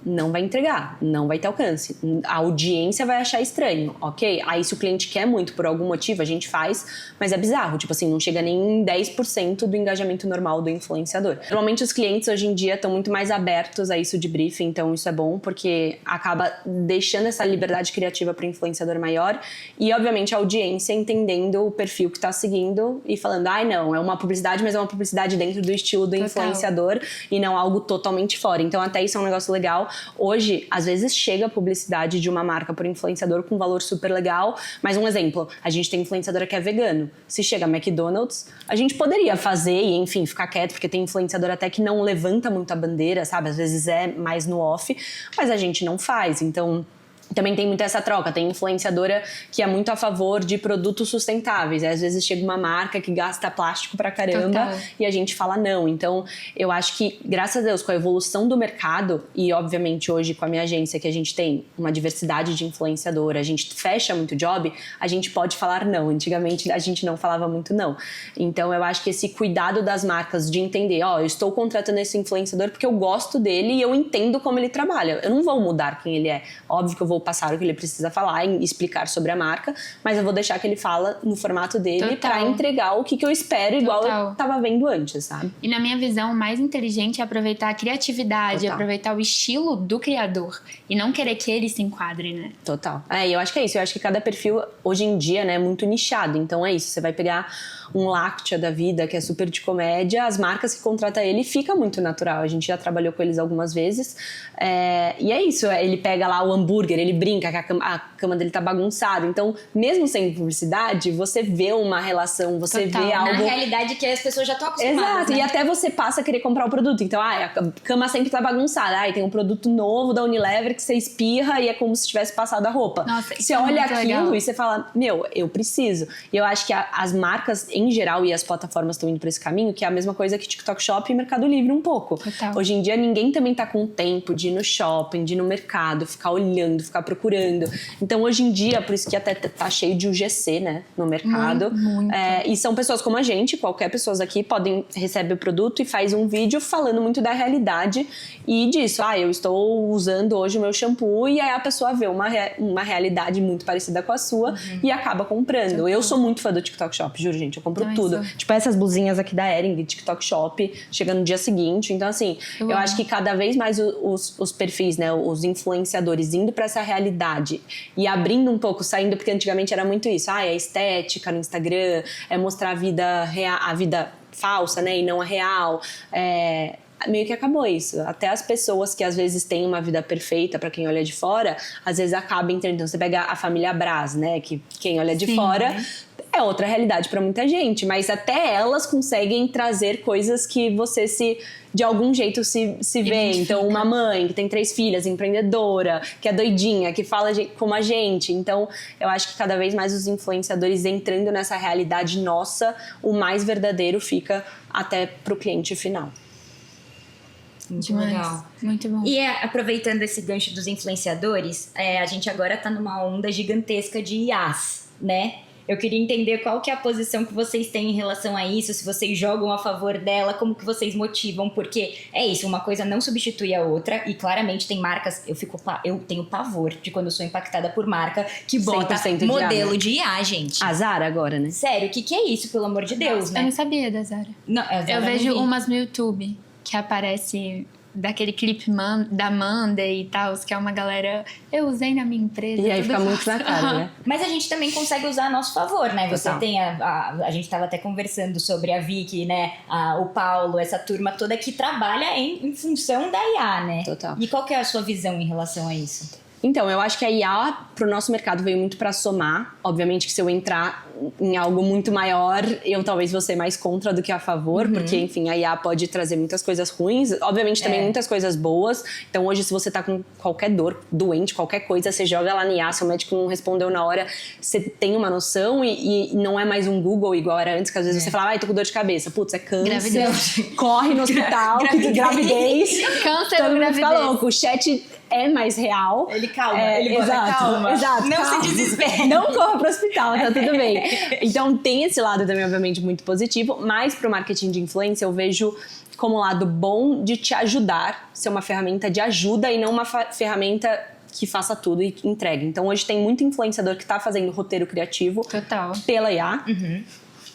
não vai entregar, não vai ter alcance. A audiência vai achar estranho, ok? Aí se o cliente quer muito por algum motivo, a gente faz, mas é bizarro, tipo assim, não chega nem em 10% do engajamento normal do influenciador. Normalmente os clientes hoje em dia estão muito mais abertos a isso de briefing, então isso é bom, porque acaba deixando essa liberdade criativa para o influenciador maior e, obviamente, a audiência entendendo o perfil que está seguindo e falando, não, é uma publicidade, mas é uma publicidade dentro do estilo do influenciador e não algo totalmente fora. Então até isso é um negócio legal. Hoje, às vezes chega a publicidade de uma marca por influenciador com valor super legal, mas um exemplo, a gente tem influenciadora que é vegano. Se chega a McDonald's, a gente poderia fazer e, enfim, ficar quieto, porque tem influenciador até que não levanta muito a bandeira, sabe? Às vezes é mais no off, mas a gente não faz, então... Também tem muita essa troca, tem influenciadora que é muito a favor de produtos sustentáveis, às vezes chega uma marca que gasta plástico pra caramba e a gente fala não. Então eu acho que, graças a Deus, com a evolução do mercado e obviamente hoje com a minha agência, que a gente tem uma diversidade de influenciadora, a gente fecha muito job, a gente pode falar não. Antigamente a gente não falava muito não. Então eu acho que esse cuidado das marcas de entender, eu estou contratando esse influenciador porque eu gosto dele e eu entendo como ele trabalha, eu não vou mudar quem ele é, óbvio que eu vou passar o que ele precisa falar e explicar sobre a marca, mas eu vou deixar que ele fala no formato dele pra entregar o que eu espero, igual eu tava vendo antes, sabe? E na minha visão, o mais inteligente é aproveitar a criatividade, aproveitar o estilo do criador e não querer que ele se enquadre, né? Total. Eu acho que é isso. Eu acho que cada perfil, hoje em dia, né, é muito nichado. Então é isso. Você vai pegar um Láctea da vida, que é super de comédia, as marcas que contratam ele fica muito natural. A gente já trabalhou com eles algumas vezes. E é isso. Ele pega lá o hambúrguer, ele brinca que a cama dele tá bagunçada. Então, mesmo sem publicidade, você vê uma relação, você vê algo... Na realidade que as pessoas já estão acostumadas. Exato, né? E até você passa a querer comprar o produto. Então, a cama sempre tá bagunçada. Tem um produto novo da Unilever que você espirra e é como se tivesse passado a roupa. Nossa, você olha aquilo e você fala, eu preciso. E eu acho que as marcas, em geral, e as plataformas estão indo por esse caminho, que é a mesma coisa que TikTok Shop e Mercado Livre um pouco. Total. Hoje em dia, ninguém também tá com tempo de ir no shopping, de ir no mercado, ficar olhando, ficar procurando. Então, hoje em dia, por isso que até tá cheio de UGC, né, no mercado. Muito. E são pessoas como a gente, qualquer pessoa aqui recebe o produto e faz um vídeo falando muito da realidade e disso. Eu estou usando hoje o meu shampoo, e aí a pessoa vê uma realidade muito parecida com a sua e acaba comprando. Eu sou muito fã do TikTok Shop, juro, gente, eu compro tudo. Tipo essas blusinhas aqui da Ering, de TikTok Shop, chega no dia seguinte. Então, assim, eu acho que cada vez mais os perfis, né, os influenciadores indo pra essa realidade e abrindo um pouco, saindo, porque antigamente era muito isso. É estética no Instagram, é mostrar a vida real, a vida falsa, né, e não a real. Meio que acabou isso. Até as pessoas que às vezes têm uma vida perfeita pra quem olha de fora, às vezes acaba entendendo. Então, você pega a família Brás, né, que quem olha de fora é outra realidade pra muita gente, mas até elas conseguem trazer coisas que você de algum jeito se vê. Então, uma mãe que tem 3 filhas, empreendedora, que é doidinha, que fala como a gente. Então, eu acho que cada vez mais os influenciadores entrando nessa realidade nossa, o mais verdadeiro fica até pro cliente final. Muito legal. Muito bom. E aproveitando esse gancho dos influenciadores, a gente agora tá numa onda gigantesca de IAs, né? Eu queria entender qual que é a posição que vocês têm em relação a isso, se vocês jogam a favor dela, como que vocês motivam, porque é isso, uma coisa não substitui a outra, e claramente tem marcas, eu tenho pavor de quando eu sou impactada por marca que bota modelo de IA, gente. A Zara agora, né? Sério, o que é isso, pelo amor de Deus, né? Eu não sabia da Zara. Não, a Zara eu vejo umas no YouTube que aparece daquele clipe da Monday e tal, que é uma galera, eu usei na minha empresa. E aí fica muito na cara, né? Mas a gente também consegue usar a nosso favor, né? Você Total. tem a gente tava até conversando sobre a Vicky, né? O Paulo, essa turma toda que trabalha em função da IA, né? Total. E qual que é a sua visão em relação a isso? Então, eu acho que a IA pro nosso mercado veio muito para somar. Obviamente que se eu entrar em algo muito maior, eu talvez vou ser mais contra do que a favor, porque, enfim, a IA pode trazer muitas coisas ruins, obviamente também muitas coisas boas. Então, hoje, se você tá com qualquer dor, doente, qualquer coisa, você joga lá no IA, seu médico não respondeu na hora, você tem uma noção e não é mais um Google igual era antes, que às vezes você fala, ai, tô com dor de cabeça. Putz, é câncer. Gravidez. Corre no hospital, gravidez. Câncer Todo ou mundo gravidez. fica louco. O chat é mais real. Ele calma, Exato. Não calma. se desespere. Não corra pro hospital, tá tudo bem. Então tem esse lado também, obviamente, muito positivo, mas pro marketing de influência eu vejo como lado bom de te ajudar, ser uma ferramenta de ajuda e não uma ferramenta que faça tudo e entregue. Então hoje tem muito influenciador que tá fazendo roteiro criativo Total. pela IA.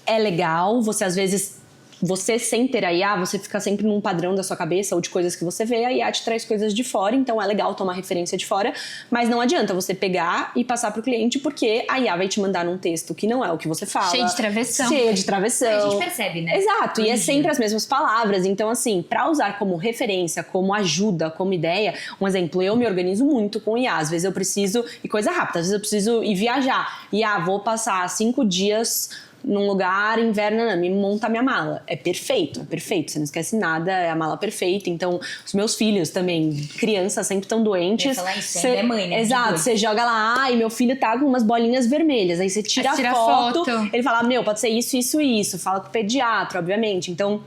É legal, você às vezes... Você sem ter a IA, você fica sempre num padrão da sua cabeça ou de coisas que você vê, a IA te traz coisas de fora, então é legal tomar referência de fora, mas não adianta você pegar e passar pro cliente, porque a IA vai te mandar num texto que não é o que você fala. Cheio de travessão. Cheio de travessão. A gente percebe, né? Exato, e é sempre as mesmas palavras, então assim, pra usar como referência, como ajuda, como ideia, um exemplo, eu me organizo muito com IA, às vezes eu preciso, e coisa rápida, às vezes eu preciso ir viajar, e vou passar 5 dias num lugar, inverno, me monta minha mala. É perfeito, você não esquece nada, é a mala perfeita. Então, os meus filhos também, crianças sempre tão doentes. Eu ia falar isso, é mãe, né? Exato, você joga lá, ai, meu filho tá com umas bolinhas vermelhas. Aí você tira a foto, ele fala, pode ser isso, isso e isso. Fala com o pediatra, obviamente. Então,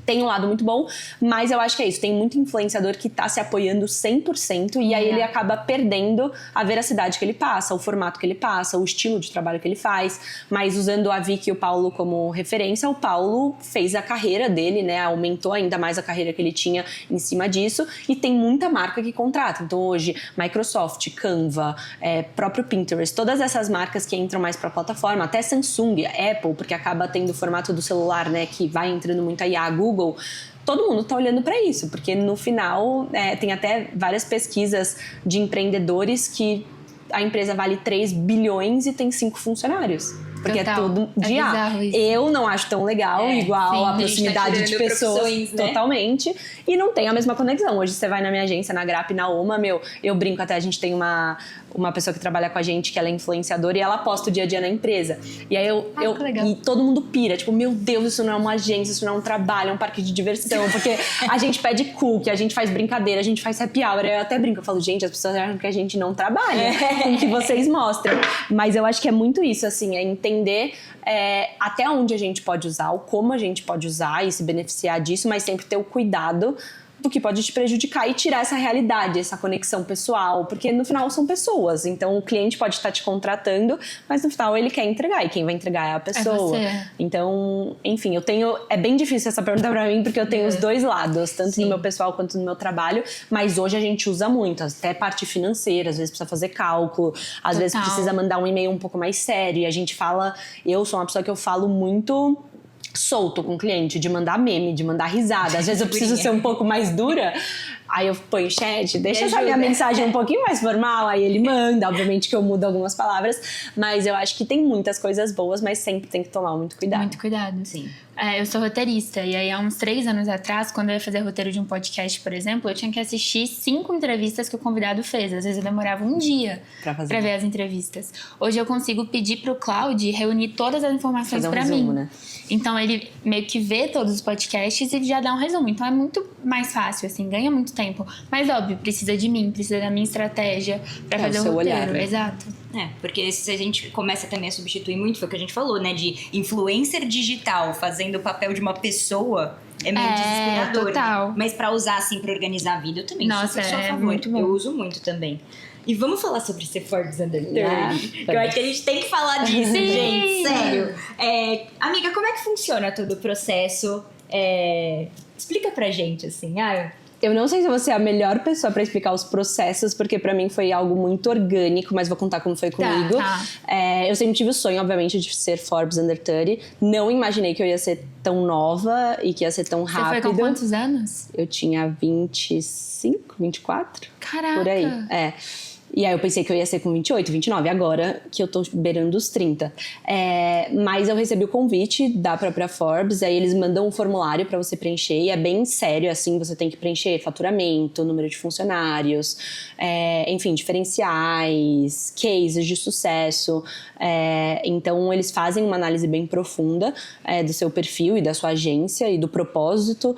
tem um lado muito bom, mas eu acho que é isso. Tem muito influenciador que tá se apoiando 100% e aí ele acaba perdendo a veracidade que ele passa, o formato que ele passa, o estilo de trabalho que ele faz. Mas usando a Vicky e o Paulo como referência, o Paulo fez a carreira dele, né? Aumentou ainda mais a carreira que ele tinha em cima disso e tem muita marca que contrata. Então hoje, Microsoft, Canva, próprio Pinterest, todas essas marcas que entram mais pra plataforma, até Samsung, Apple, porque acaba tendo o formato do celular, né? Que vai entrando muito aí, a Google, todo mundo tá olhando para isso, porque no final tem até várias pesquisas de empreendedores que a empresa vale 3 bilhões e tem 5 funcionários. Porque Total. é tudo de bizarro isso. Eu não acho tão legal, igual sim, a a gente proximidade tá de tirando pessoas, profissões, né? totalmente. E não tem a mesma conexão. Hoje você vai na minha agência, na Grap, na Oma, eu brinco até, a gente tem uma pessoa que trabalha com a gente, que ela é influenciadora, e ela posta o dia a dia na empresa. E aí que legal. e todo mundo pira, tipo, meu Deus, isso não é uma agência, isso não é um trabalho, é um parque de diversão, porque a gente pede cookie, a gente faz brincadeira, a gente faz happy hour. Eu até brinco, eu falo, gente, as pessoas acham que a gente não trabalha com o que vocês mostram. Mas eu acho que é muito isso, assim, é entender até onde a gente pode usar, o como a gente pode usar e se beneficiar disso, mas sempre ter o cuidado do que pode te prejudicar e tirar essa realidade, essa conexão pessoal, porque no final são pessoas, então o cliente pode estar te contratando, mas no final ele quer entregar e quem vai entregar é a pessoa. você. Então, enfim, é bem difícil essa pergunta pra mim, porque eu tenho os dois lados, tanto no meu pessoal quanto no meu trabalho, mas hoje a gente usa muito, até parte financeira, às vezes precisa fazer cálculo, às vezes precisa mandar um e-mail um pouco mais sério, e a gente fala, eu sou uma pessoa que eu falo muito solto com o cliente, de mandar meme, de mandar risada. Às vezes eu preciso ser um pouco mais dura, aí eu ponho chat, deixa essa minha mensagem um pouquinho mais formal, aí ele manda, obviamente que eu mudo algumas palavras, mas eu acho que tem muitas coisas boas, mas sempre tem que tomar muito cuidado. Muito cuidado. Sim. Eu sou roteirista, e aí há uns 3 anos atrás, quando eu ia fazer roteiro de um podcast, por exemplo, eu tinha que assistir 5 entrevistas que o convidado fez. Às vezes eu demorava um dia pra ver as entrevistas. Hoje eu consigo pedir pro Cloud reunir todas as informações pra mim. Né? Então ele meio que vê todos os podcasts e já dá um resumo. Então é muito mais fácil, assim, ganha muito tempo. Mas óbvio, precisa de mim, precisa da minha estratégia pra fazer o roteiro. Olhar, né? Exato. Porque se a gente começa também a substituir muito, foi o que a gente falou, né? De influencer digital fazendo o papel de uma pessoa, é meio desesperador. Total. Né? Mas pra usar, assim, pra organizar a vida, eu também super sou a favor. Muito bom. Eu uso muito também. E vamos falar sobre ser Forbes Under 30. Que eu acho que a gente tem que falar disso, Sim. gente. Sério. Amiga, como é que funciona todo o processo? Explica pra gente, assim. Eu não sei se você é a melhor pessoa pra explicar os processos, porque pra mim foi algo muito orgânico, mas vou contar como foi comigo. Tá. Eu sempre tive o sonho, obviamente, de ser Forbes Under 30. Não imaginei que eu ia ser tão nova e que ia ser tão rápido. Você foi com quantos anos? Eu tinha 25, 24. Caraca! Por aí, E aí eu pensei que eu ia ser com 28, 29, agora que eu tô beirando os 30. Mas eu recebi o convite da própria Forbes, aí eles mandam um formulário pra você preencher, e é bem sério, assim, você tem que preencher faturamento, número de funcionários, enfim, diferenciais, cases de sucesso. Então eles fazem uma análise bem profunda do seu perfil e da sua agência e do propósito,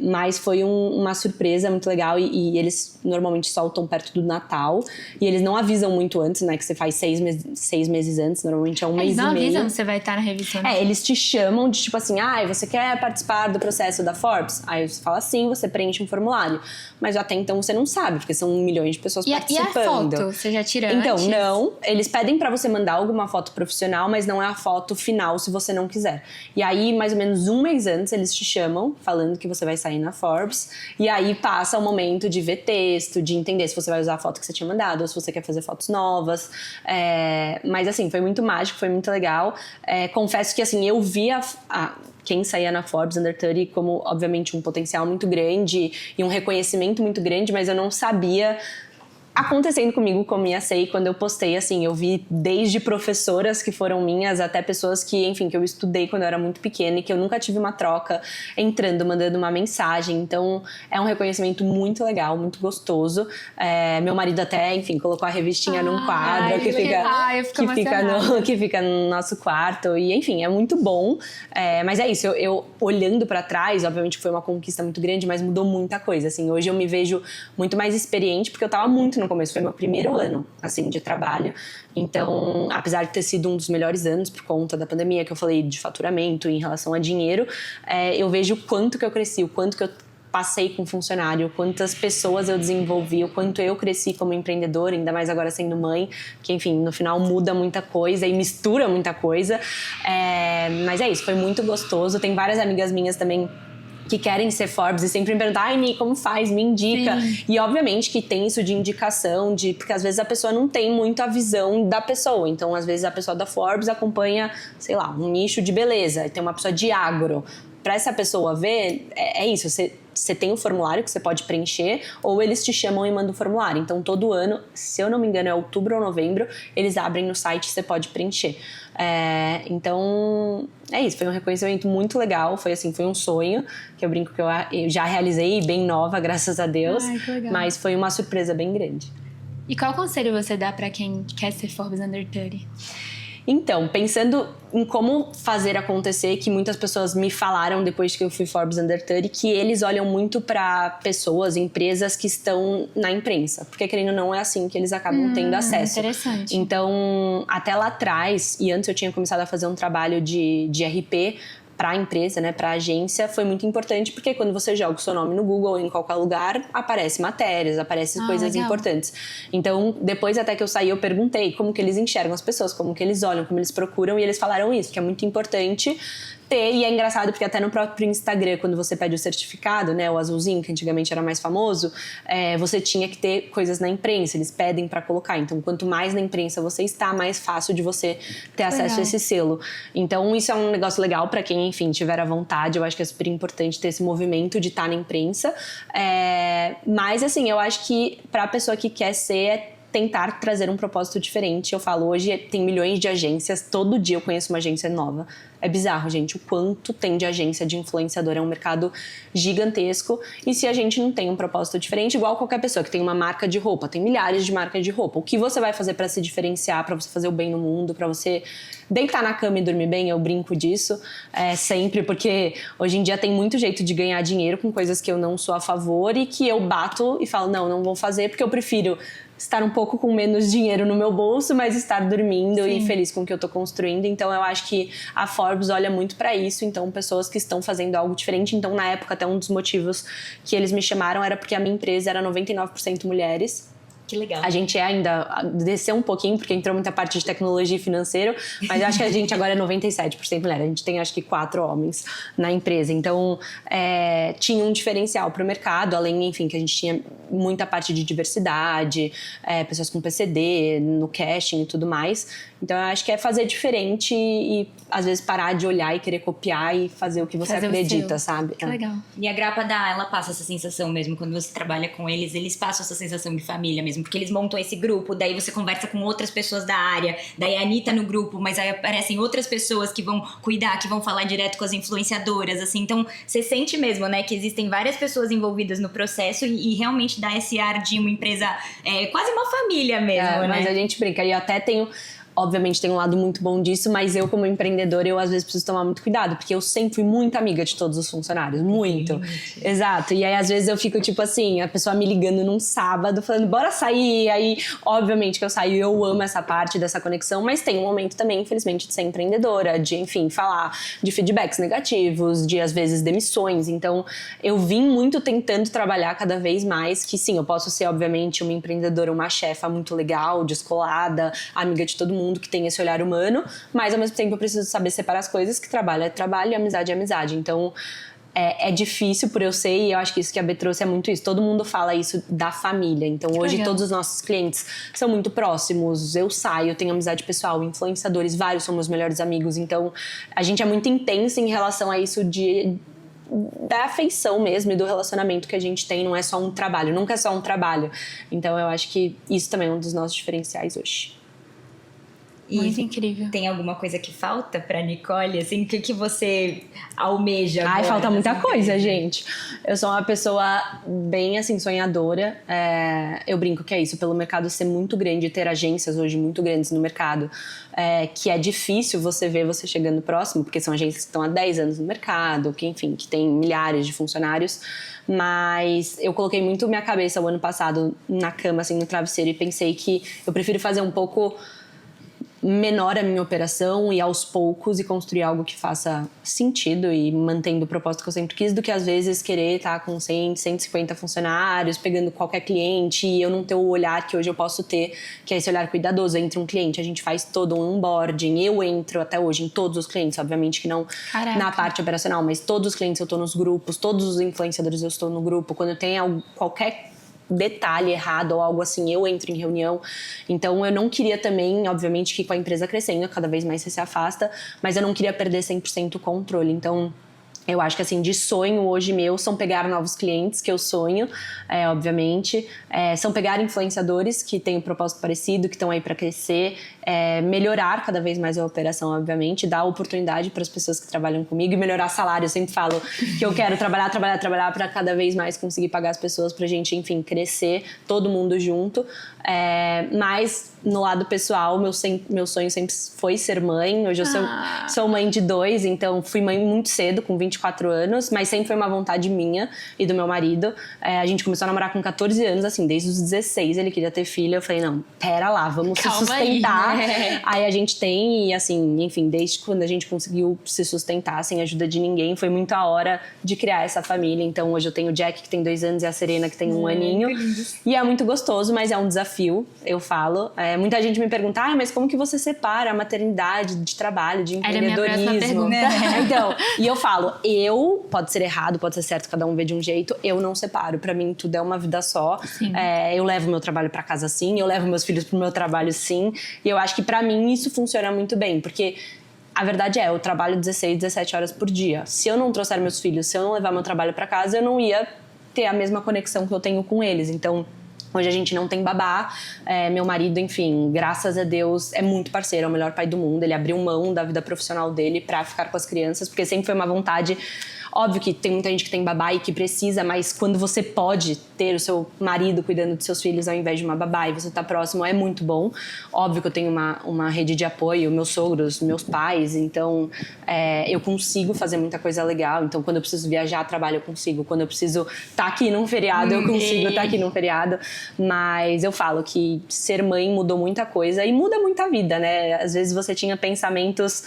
mas foi uma surpresa muito legal, e eles normalmente soltam perto do Natal, e eles não avisam muito antes, né, que você faz 6 meses antes, normalmente é um mês e meio. Eles não avisam que você vai estar na revista. Eles te chamam de tipo assim, você quer participar do processo da Forbes? Aí você fala sim, você preenche um formulário. Mas até então você não sabe, porque são milhões de pessoas participando. E a foto? Você já tira então, antes? Não, eles pedem pra você mandar alguma foto profissional, mas não é a foto final se você não quiser. E aí, mais ou menos um mês antes, eles te chamam, falando que você vai sair na Forbes, e aí passa o momento de ver texto, de entender se você vai usar a foto que você tinha mandado, ou se você quer fazer fotos novas. Mas assim, foi muito mágico, foi muito legal. Confesso que assim, eu vi quem saía na Forbes Under 30 como, obviamente, um potencial muito grande e um reconhecimento muito grande, mas eu não sabia acontecendo comigo como ia ser. E quando eu postei, assim, eu vi desde professoras que foram minhas até pessoas que, enfim, que eu estudei quando eu era muito pequena e que eu nunca tive uma troca entrando, mandando uma mensagem. Então, é um reconhecimento muito legal, muito gostoso. Meu marido até, enfim, colocou a revistinha num quadro que fica no nosso quarto. E, enfim, é muito bom. Mas é isso, eu olhando pra trás, obviamente foi uma conquista muito grande, mas mudou muita coisa, assim. Hoje eu me vejo muito mais experiente, porque eu tava muito no começo, foi meu primeiro ano, assim, de trabalho. Então, apesar de ter sido um dos melhores anos por conta da pandemia, que eu falei de faturamento em relação a dinheiro, eu vejo o quanto que eu cresci, o quanto que eu passei com funcionário, quantas pessoas eu desenvolvi, o quanto eu cresci como empreendedora, ainda mais agora sendo mãe, que, enfim, no final muda muita coisa e mistura muita coisa. Mas é isso, foi muito gostoso. Tem várias amigas minhas também que querem ser Forbes e sempre me perguntam, Mi, como faz? Me indica. Sim. E obviamente que tem isso de indicação, porque às vezes a pessoa não tem muito a visão da pessoa. Então, às vezes a pessoa da Forbes acompanha, sei lá, um nicho de beleza, e tem uma pessoa de agro. Para essa pessoa ver, é isso, você tem um formulário que você pode preencher, ou eles te chamam e mandam o formulário. Então, todo ano, se eu não me engano, é outubro ou novembro, eles abrem no site e você pode preencher. Então, é isso, foi um reconhecimento muito legal, foi um sonho, que eu brinco que eu já realizei, bem nova, graças a Deus. Ai, que legal. Mas foi uma surpresa bem grande. E qual conselho você dá para quem quer ser Forbes Under 30? Então, pensando em como fazer acontecer, que muitas pessoas me falaram depois que eu fui Forbes Under 30, que eles olham muito para pessoas, empresas que estão na imprensa. Porque, querendo ou não, é assim que eles acabam tendo acesso. Interessante. Então, até lá atrás, e antes eu tinha começado a fazer um trabalho de RP para a empresa, né, para a agência, foi muito importante, porque quando você joga o seu nome no Google ou em qualquer lugar, aparecem matérias, aparecem coisas legal. Importantes. Então, depois até que eu saí, eu perguntei como que eles enxergam as pessoas, como que eles olham, como eles procuram, e eles falaram isso, que é muito importante ter, e é engraçado porque até no próprio Instagram, quando você pede o certificado, né, o azulzinho, que antigamente era mais famoso, você tinha que ter coisas na imprensa, eles pedem para colocar. Então, quanto mais na imprensa você está, mais fácil de você ter acesso a esse selo. Então, isso é um negócio legal para quem, enfim, tiver à vontade. Eu acho que é super importante ter esse movimento de estar na imprensa. Mas, assim, eu acho que para a pessoa que quer ser, tentar trazer um propósito diferente. Eu falo, hoje tem milhões de agências, todo dia eu conheço uma agência nova. É bizarro, gente, o quanto tem de agência de influenciador, é um mercado gigantesco. E se a gente não tem um propósito diferente, igual qualquer pessoa que tem uma marca de roupa, tem milhares de marcas de roupa. O que você vai fazer para se diferenciar, para você fazer o bem no mundo, para você deitar na cama e dormir bem? Eu brinco disso sempre, porque hoje em dia tem muito jeito de ganhar dinheiro com coisas que eu não sou a favor e que eu bato e falo, não vou fazer, porque eu prefiro estar um pouco com menos dinheiro no meu bolso, mas estar dormindo e feliz com o que eu tô construindo. Então eu acho que a Forbes olha muito pra isso, então pessoas que estão fazendo algo diferente. Então na época até um dos motivos que eles me chamaram era porque a minha empresa era 99% mulheres. Que legal. A gente ainda desceu um pouquinho, porque entrou muita parte de tecnologia e financeiro, mas eu acho que a gente agora é 97% mulher. A gente tem, acho que, 4 homens na empresa. Então, tinha um diferencial para o mercado, além, enfim, que a gente tinha muita parte de diversidade, pessoas com PCD, no casting e tudo mais. Então eu acho que é fazer diferente e às vezes parar de olhar e querer copiar e fazer o que você acredita, sabe? Que legal. E a Grapa ela passa essa sensação mesmo, quando você trabalha com eles passam essa sensação de família mesmo, porque eles montam esse grupo, daí você conversa com outras pessoas da área, daí a Anitta no grupo, mas aí aparecem outras pessoas que vão cuidar, que vão falar direto com as influenciadoras, assim, então você sente mesmo, né, que existem várias pessoas envolvidas no processo e realmente dá esse ar de uma empresa, quase uma família mesmo, né? Mas a gente brinca, e eu até tenho... Obviamente tem um lado muito bom disso, mas eu como empreendedora, eu às vezes preciso tomar muito cuidado, porque eu sempre fui muito amiga de todos os funcionários, muito. Exato, e aí às vezes eu fico tipo assim, a pessoa me ligando num sábado, falando bora sair, aí obviamente que eu saio, eu amo essa parte dessa conexão, mas tem um momento também, infelizmente, de ser empreendedora, de enfim, falar de feedbacks negativos, de às vezes demissões, então eu vim muito tentando trabalhar cada vez mais, que sim, eu posso ser obviamente uma empreendedora, uma chefa muito legal, descolada, amiga de todo mundo, que tem esse olhar humano, mas ao mesmo tempo eu preciso saber separar as coisas, que trabalho é trabalho e amizade é amizade. Então é difícil por eu ser, e eu acho que isso que a B trouxe é muito isso. Todo mundo fala isso da família. Então hoje legal. Todos os nossos clientes são muito próximos, eu saio, eu tenho amizade pessoal, influenciadores, vários são meus melhores amigos. Então a gente é muito intensa em relação a isso da afeição mesmo e do relacionamento que a gente tem, não é só um trabalho, nunca é só um trabalho. Então eu acho que isso também é um dos nossos diferenciais hoje. Muito incrível. Tem alguma coisa que falta pra Nicole? Assim, o que você almeja agora? Ai, falta muita coisa, gente. Eu sou uma pessoa bem, assim, sonhadora. Eu brinco que é isso, pelo mercado ser muito grande, ter agências hoje muito grandes no mercado, que é difícil você ver você chegando próximo, porque são agências que estão há 10 anos no mercado, que, enfim, que tem milhares de funcionários. Mas eu coloquei muito minha cabeça o ano passado na cama, assim, no travesseiro, e pensei que eu prefiro fazer um pouco menor a minha operação e aos poucos e construir algo que faça sentido e mantendo o propósito que eu sempre quis, do que às vezes querer estar com 100, 150 funcionários, pegando qualquer cliente e eu não ter o olhar que hoje eu posso ter, que é esse olhar cuidadoso. Entre um cliente, a gente faz todo um onboarding, eu entro até hoje em todos os clientes, obviamente que não na parte operacional, mas todos os clientes eu estou nos grupos, todos os influenciadores eu estou no grupo, quando tem qualquer detalhe errado ou algo assim, eu entro em reunião. Então eu não queria também, obviamente que com a empresa crescendo, cada vez mais você se afasta, mas eu não queria perder 100% o controle. Então eu acho que assim, de sonho hoje meu, são pegar novos clientes, que eu sonho, obviamente, são pegar influenciadores que têm um propósito parecido, que estão aí para crescer, melhorar cada vez mais a operação, obviamente, dar oportunidade para as pessoas que trabalham comigo e melhorar salário. Eu sempre falo que eu quero trabalhar para cada vez mais conseguir pagar as pessoas, pra gente, enfim, crescer, todo mundo junto. Mas no lado pessoal, meu sonho sempre foi ser mãe. Hoje eu sou mãe de 2, então fui mãe muito cedo, com 24 anos, mas sempre foi uma vontade minha e do meu marido. A gente começou a namorar com 14 anos, assim, desde os 16 ele queria ter filho. Eu falei, não, pera lá, vamos se sustentar. Aí a gente tem, e assim, enfim, desde quando a gente conseguiu se sustentar sem ajuda de ninguém, foi muito a hora de criar essa família. Então hoje eu tenho o Jack, que tem 2 anos, e a Serena, que tem 1 aninho. E é muito gostoso, mas é um desafio, eu falo. Muita gente me pergunta, mas como que você separa a maternidade de trabalho, de empreendedorismo? Então, e eu falo, pode ser errado, pode ser certo, cada um vê de um jeito, eu não separo. Pra mim, tudo é uma vida só. Eu levo meu trabalho pra casa sim, eu levo meus filhos pro meu trabalho sim. E eu acho que pra mim isso funciona muito bem, porque a verdade eu trabalho 16, 17 horas por dia. Se eu não trouxer meus filhos, se eu não levar meu trabalho pra casa, eu não ia ter a mesma conexão que eu tenho com eles. Então, hoje a gente não tem babá, meu marido, enfim, graças a Deus, é muito parceiro, é o melhor pai do mundo. Ele abriu mão da vida profissional dele pra ficar com as crianças, porque sempre foi uma vontade. Óbvio que tem muita gente que tem babá e que precisa, mas quando você pode ter o seu marido cuidando dos seus filhos ao invés de uma babá e você tá próximo, é muito bom. Óbvio que eu tenho uma rede de apoio, meus sogros, meus pais, então eu consigo fazer muita coisa legal. Então quando eu preciso viajar, trabalho, eu consigo. Quando eu preciso estar aqui num feriado, eu consigo estar aqui num feriado. Mas eu falo que ser mãe mudou muita coisa e muda muita vida, né? Às vezes você tinha pensamentos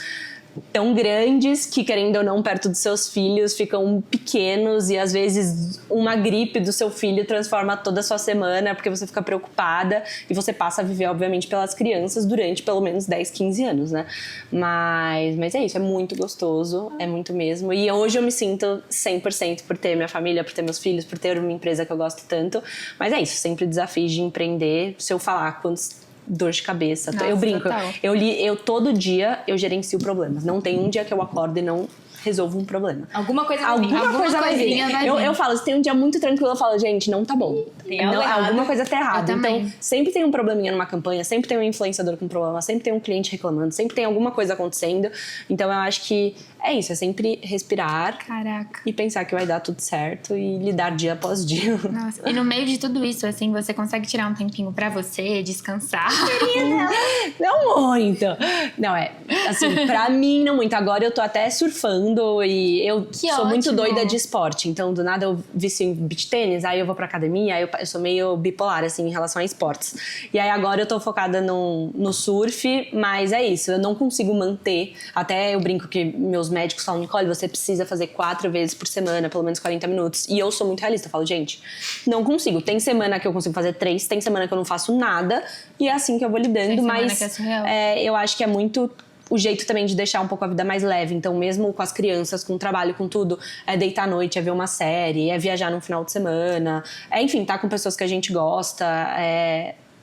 tão grandes que, querendo ou não, perto dos seus filhos ficam pequenos, e às vezes uma gripe do seu filho transforma toda a sua semana porque você fica preocupada e você passa a viver, obviamente, pelas crianças durante pelo menos 10, 15 anos, né? Mas é isso, é muito gostoso, é muito mesmo. E hoje eu me sinto 100% por ter minha família, por ter meus filhos, por ter uma empresa que eu gosto tanto. Mas é isso, sempre desafios de empreender. Se eu falar quantos dor de cabeça. Nossa, eu brinco, total. eu todo dia eu gerencio problemas. Não tem um dia que eu acordo e não resolvo um problema. Alguma coisa Alguma coisa vai vir. Eu falo, se tem um dia muito tranquilo, eu falo, gente, não tá bom. Tem algo errado. Alguma coisa tá errada. Eu também. Então, sempre tem um probleminha numa campanha, sempre tem um influenciador com problema, sempre tem um cliente reclamando, sempre tem alguma coisa acontecendo. Então, eu acho que é isso, é sempre respirar. Caraca. E pensar que vai dar tudo certo e lidar dia após dia. Nossa, e no meio de tudo isso, assim, você consegue tirar um tempinho pra você, descansar? Não muito. Não, assim, pra mim não muito. Agora eu tô até surfando e eu Que sou muito ótimo. doida de esporte. Então, do nada eu vicio em beach tênis, aí eu vou pra academia, aí eu sou meio bipolar, assim, em relação a esportes. E aí agora eu tô focada no surf, mas é isso, eu não consigo manter. Até eu brinco que meus médicos falam, Nicole, você precisa fazer 4 vezes por semana, pelo menos 40 minutos. E eu sou muito realista, eu falo, gente, não consigo. Tem semana que eu consigo fazer 3, tem semana que eu não faço nada, e é assim que eu vou lidando. Tem semana Mas que é surreal. eu acho que é muito o jeito também de deixar um pouco a vida mais leve. Então, mesmo com as crianças, com o trabalho, com tudo, é deitar à noite, é ver uma série, é viajar num final de semana, enfim, tá com pessoas que a gente gosta,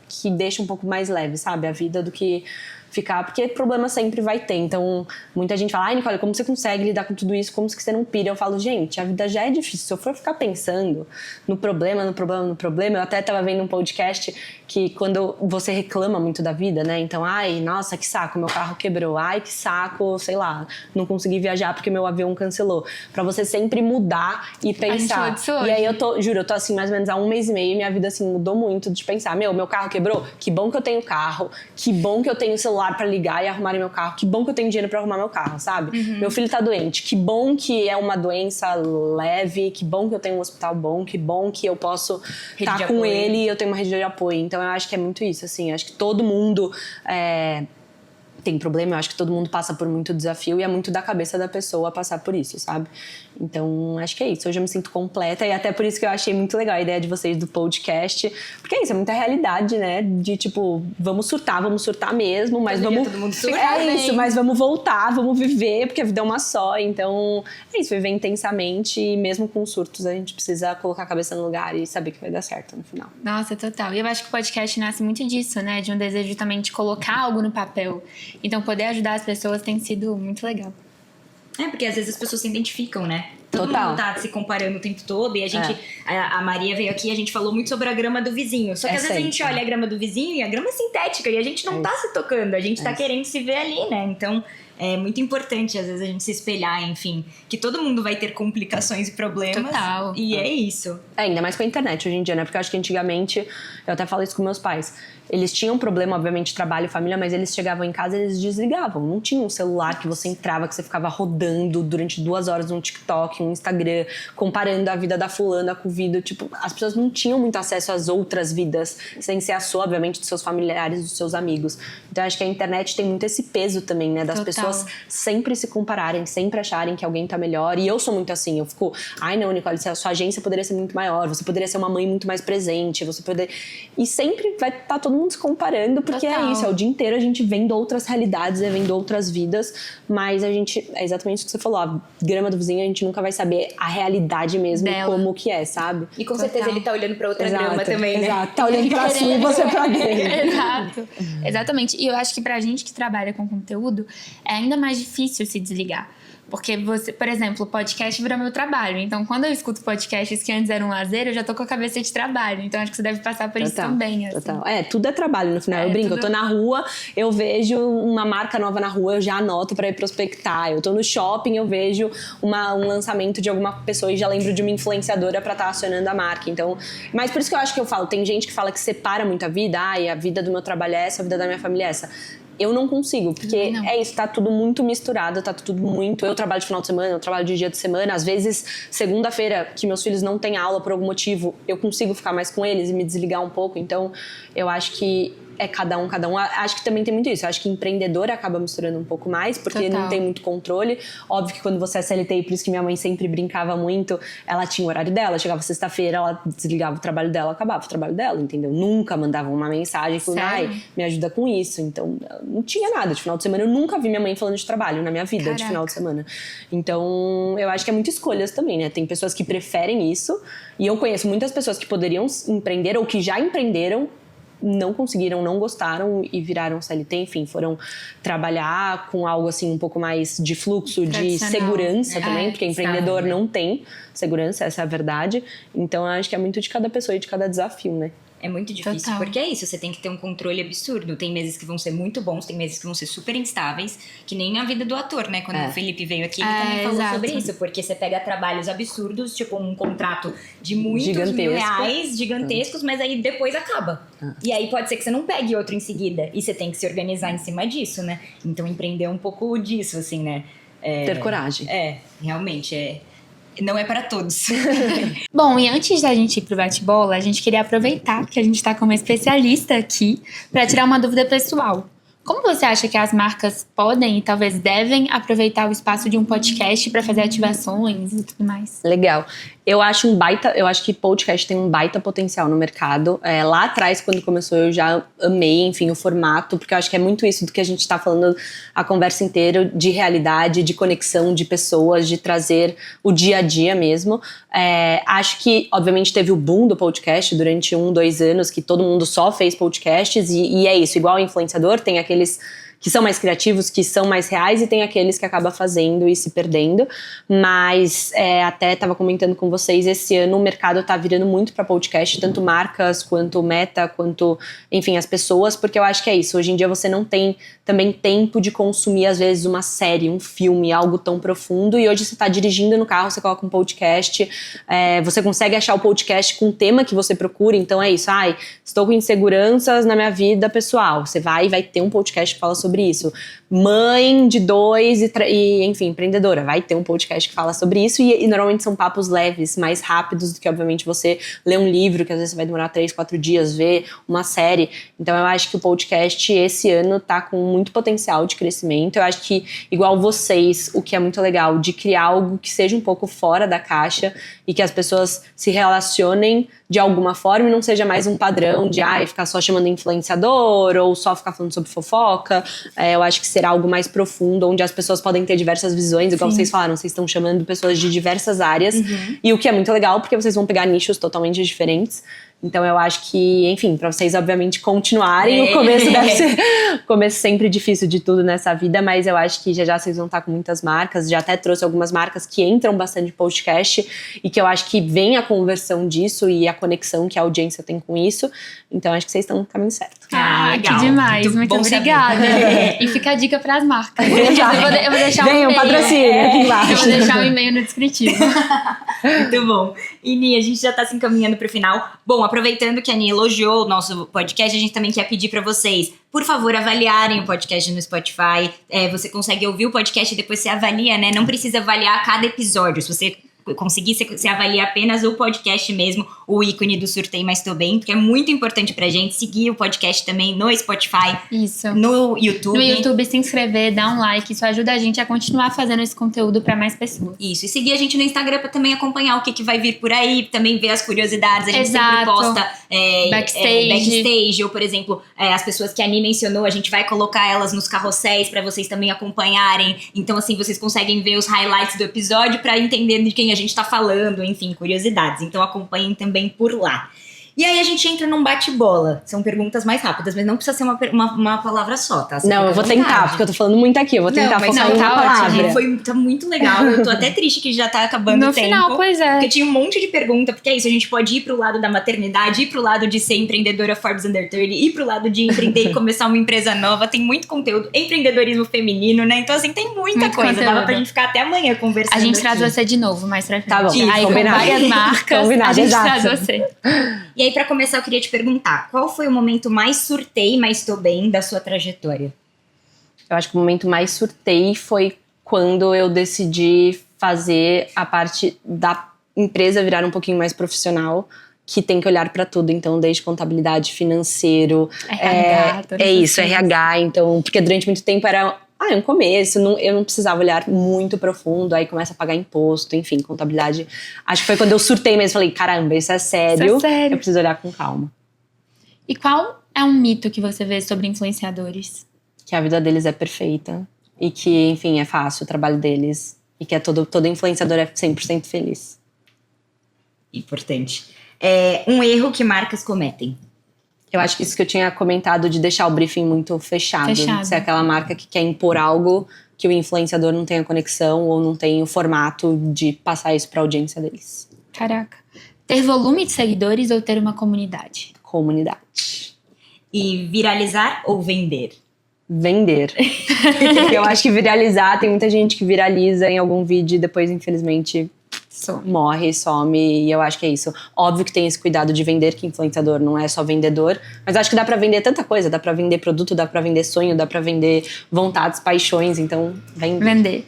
que deixa um pouco mais leve, sabe, a vida do que ficar, porque problema sempre vai ter. Então, muita gente fala, ai, Nicole, como você consegue lidar com tudo isso? Como que você não pira? Eu falo, gente, a vida já é difícil. Se eu for ficar pensando no problema, eu até tava vendo um podcast que quando você reclama muito da vida, né? Então, ai, nossa, que saco, meu carro quebrou. Ai, que saco, sei lá, não consegui viajar porque meu avião cancelou. Pra você sempre mudar e pensar. A gente falou disso hoje. E aí eu tô assim, mais ou menos há 1 mês e meio, e minha vida assim mudou muito de pensar, meu carro quebrou, que bom que eu tenho carro, que bom que eu tenho celular pra ligar e arrumar meu carro, que bom que eu tenho dinheiro pra arrumar meu carro, sabe? Meu filho tá doente, que bom que é uma doença leve, que bom que eu tenho um hospital bom, que bom que eu posso estar com ele e eu tenho uma rede de apoio. Então eu acho que é muito isso, assim, eu acho que todo mundo tem problema, eu acho que todo mundo passa por muito desafio e é muito da cabeça da pessoa passar por isso, sabe? Então, acho que é isso. Hoje eu me sinto completa e até por isso que eu achei muito legal a ideia de vocês do podcast, porque é isso, é muita realidade, né? De tipo, vamos surtar mesmo, mas Todo vamos... dia todo mundo surta, É isso, mas vamos voltar, vamos viver, porque a vida é uma só. Então, é isso, viver intensamente e mesmo com surtos a gente precisa colocar a cabeça no lugar e saber que vai dar certo no final. Nossa, total. E eu acho que o podcast nasce muito disso, né? De um desejo também de colocar algo no papel. Então, poder ajudar as pessoas tem sido muito legal. Porque às vezes as pessoas se identificam, né? Todo Total. mundo tá se comparando o tempo todo e a gente... A Maria veio aqui e a gente falou muito sobre a grama do vizinho. Só que às vezes a gente olha a grama do vizinho e a grama é sintética e a gente não tá se tocando. A gente tá querendo se ver ali, né? Então... É muito importante, às vezes, a gente se espelhar, enfim. Que todo mundo vai ter complicações e problemas. Total. E é isso. Ainda mais com a internet hoje em dia, né? Porque eu acho que antigamente, eu até falo isso com meus pais, eles tinham problema, obviamente, trabalho e família, mas eles chegavam em casa e eles desligavam. Não tinha um celular que você entrava, que você ficava rodando durante 2 horas no TikTok, no Instagram, comparando a vida da fulana com o vídeo. Tipo, as pessoas não tinham muito acesso às outras vidas, sem ser a sua, obviamente, dos seus familiares, dos seus amigos. Então, eu acho que a internet tem muito esse peso também, né? Das Total. pessoas sempre se compararem, sempre acharem que alguém tá melhor. E eu sou muito assim, eu fico, ai não, Nicole, a sua agência poderia ser muito maior, você poderia ser uma mãe muito mais presente, você poderia... E sempre vai estar todo mundo se comparando, porque Total. é isso, é o dia inteiro a gente vendo outras realidades, vendo outras vidas, mas a gente, é exatamente isso que você falou, a grama do vizinho a gente nunca vai saber a realidade mesmo, Dela. como que é, sabe? E com Total. certeza ele tá olhando pra outra Exato, grama também, né? exato, tá olhando pra cima e você pra dentro. Exato. Exatamente. E eu acho que pra gente que trabalha com conteúdo, é ainda mais difícil se desligar. Porque você, por exemplo, o podcast virou meu trabalho. Então, quando eu escuto podcasts que antes eram um lazer, eu já tô com a cabeça de trabalho. Então, acho que você deve passar por isso também. Assim. Total. Tudo é trabalho no final. Eu brinco, tudo... eu tô na rua, eu vejo uma marca nova na rua, eu já anoto pra ir prospectar. Eu tô no shopping, eu vejo um lançamento de alguma pessoa e já lembro de uma influenciadora pra estar acionando a marca. Então, mas por isso que eu acho que eu falo, tem gente que fala que separa muito a vida. Ai, a vida do meu trabalho é essa, a vida da minha família é essa. Eu não consigo, porque não. é isso, tá tudo muito misturado, tá tudo muito... Eu trabalho de final de semana, eu trabalho de dia de semana. Às vezes, segunda-feira, que meus filhos não têm aula por algum motivo, eu consigo ficar mais com eles e me desligar um pouco. Então, eu acho que é cada um. Acho que também tem muito isso. Eu acho que empreendedor acaba misturando um pouco mais, porque Total. não tem muito controle. Óbvio que quando você é CLT, e por isso que minha mãe sempre brincava muito, ela tinha o horário dela, chegava sexta-feira, ela desligava o trabalho dela, acabava o trabalho dela, entendeu? Nunca mandava uma mensagem falando, ai, me ajuda com isso. Então, não tinha nada de final de semana. Eu nunca vi minha mãe falando de trabalho na minha vida. Caraca. De final de semana. Então, eu acho que é muito escolhas também, né? Tem pessoas que preferem isso, e eu conheço muitas pessoas que poderiam empreender ou que já empreenderam não conseguiram, não gostaram e viraram CLT, enfim, foram trabalhar com algo assim um pouco mais de fluxo, de segurança também, porque empreendedor não tem segurança, essa é a verdade. Então eu acho que é muito de cada pessoa e de cada desafio, né? É muito difícil, porque é isso, você tem que ter um controle absurdo. Tem meses que vão ser muito bons, tem meses que vão ser super instáveis, que nem a vida do ator, né? Quando o Felipe veio aqui, ele também falou sobre isso, porque você pega trabalhos absurdos, tipo um contrato de muitos mil reais, gigantescos, mas aí depois acaba. E aí pode ser que você não pegue outro em seguida, e você tem que se organizar em cima disso, né? Então empreender é um pouco disso, assim, né? Ter coragem. Realmente não é para todos. Bom, e antes da gente ir pro bate-bola, a gente queria aproveitar que a gente tá com uma especialista aqui para tirar uma dúvida pessoal. Como você acha que as marcas podem e talvez devem aproveitar o espaço de um podcast para fazer ativações e tudo mais? Legal. Eu acho que podcast tem um baita potencial no mercado. Lá atrás, quando começou, eu já amei, enfim, o formato, porque eu acho que é muito isso do que a gente tá falando a conversa inteira, de realidade, de conexão de pessoas, de trazer o dia a dia mesmo. Acho que, obviamente, teve o boom do podcast durante 2 anos, que todo mundo só fez podcasts, e é isso, igual influenciador, tem aqueles que são mais criativos, que são mais reais, e tem aqueles que acabam fazendo e se perdendo. Mas até estava comentando com vocês, esse ano o mercado tá virando muito para podcast, tanto marcas, quanto Meta, quanto, enfim, as pessoas, porque eu acho que é isso. Hoje em dia você não tem também tempo de consumir, às vezes, uma série, um filme, algo tão profundo, e hoje você tá dirigindo no carro, você coloca um podcast, você consegue achar o podcast com o tema que você procura, então é isso, estou com inseguranças na minha vida pessoal, você vai ter um podcast que fala sobre isso. Mãe de 2 e enfim, empreendedora, vai ter um podcast que fala sobre isso, e normalmente são papos leves, mais rápidos do que, obviamente, você ler um livro, que às vezes você vai demorar 3, 4 dias, ver uma série. Então eu acho que o podcast esse ano tá com muito potencial de crescimento. Eu acho que, igual vocês, o que é muito legal, de criar algo que seja um pouco fora da caixa e que as pessoas se relacionem de alguma forma e não seja mais um padrão de ficar só chamando influenciador ou só ficar falando sobre fofoca. Eu acho que será algo mais profundo, onde as pessoas podem ter diversas visões, igual vocês falaram, vocês estão chamando pessoas de diversas áreas, e o que é muito legal, porque vocês vão pegar nichos totalmente diferentes. Então eu acho que, enfim, pra vocês obviamente continuarem, o começo deve ser o começo sempre difícil de tudo nessa vida, mas eu acho que já vocês vão estar com muitas marcas, já até trouxe algumas marcas que entram bastante em podcast e que eu acho que vem a conversão disso e a conexão que a audiência tem com isso, então acho que vocês estão no caminho certo. Que demais, muito obrigada. E fica a dica pras marcas. Eu vou deixar um patrocínio aqui embaixo. Eu vou deixar um e-mail no descritivo. Muito bom. E Ni, a gente já tá se encaminhando pro final. Bom, aproveitando que a Ni elogiou o nosso podcast, a gente também quer pedir pra vocês, por favor, avaliarem o podcast no Spotify. Você consegue ouvir o podcast e depois você avalia, né? Não precisa avaliar cada episódio. Se você conseguir, você avalia apenas o podcast mesmo, o ícone do Surtei Mas Tô Bem, porque é muito importante pra gente seguir o podcast também no Spotify, no YouTube. No YouTube, se inscrever, dar um like, isso ajuda a gente a continuar fazendo esse conteúdo pra mais pessoas. Isso, e seguir a gente no Instagram pra também acompanhar o que vai vir por aí, também ver as curiosidades, a gente sempre posta backstage, ou por exemplo, as pessoas que a Ani mencionou, a gente vai colocar elas nos carrosséis pra vocês também acompanharem, então assim, vocês conseguem ver os highlights do episódio pra entender de quem a gente tá falando, enfim, curiosidades. Então acompanhem também por lá. E aí a gente entra num bate-bola. São perguntas mais rápidas, mas não precisa ser uma palavra só, tá? Não, eu vou tentar, porque eu tô falando muito aqui. Eu vou tentar focar em uma palavra. Tá muito legal. Eu tô até triste que já tá acabando o tempo. No final, pois é. Porque tinha um monte de pergunta, porque é isso, a gente pode ir pro lado da maternidade, ir pro lado de ser empreendedora Forbes Under 30, ir pro lado de empreender e começar uma empresa nova. Tem muito conteúdo. Empreendedorismo feminino, né? Então, assim, tem muita coisa. Conteúdo. Dava pra gente ficar até amanhã conversando. A gente traz você de novo, mais pra frente. Tá bom. Aí, com várias marcas, a gente traz você. E aí, pra começar, eu queria te perguntar, qual foi o momento mais surtei, mas tô bem da sua trajetória? Eu acho que o momento mais surtei foi quando eu decidi fazer a parte da empresa virar um pouquinho mais profissional, que tem que olhar para tudo, então desde contabilidade, financeiro, RH, então, porque durante muito tempo era um começo, eu não precisava olhar muito profundo, aí começa a pagar imposto, enfim, contabilidade. Acho que foi quando eu surtei mesmo, falei, caramba, isso é sério, eu preciso olhar com calma. E qual é um mito que você vê sobre influenciadores? Que a vida deles é perfeita e que, enfim, é fácil o trabalho deles e que todo influenciador é 100% feliz. Importante. Um erro que marcas cometem? Eu acho que isso que eu tinha comentado de deixar o briefing muito fechado. Ser aquela marca que quer impor algo que o influenciador não tenha conexão ou não tenha o formato de passar isso pra audiência deles. Caraca. Ter volume de seguidores ou ter uma comunidade? Comunidade. E viralizar ou vender? Vender. Eu acho que viralizar, tem muita gente que viraliza em algum vídeo e depois, infelizmente, morre, some, e eu acho que é isso. Óbvio que tem esse cuidado de vender, que influenciador não é só vendedor, mas acho que dá pra vender tanta coisa, dá pra vender produto, dá pra vender sonho, dá pra vender vontades, paixões, então vender.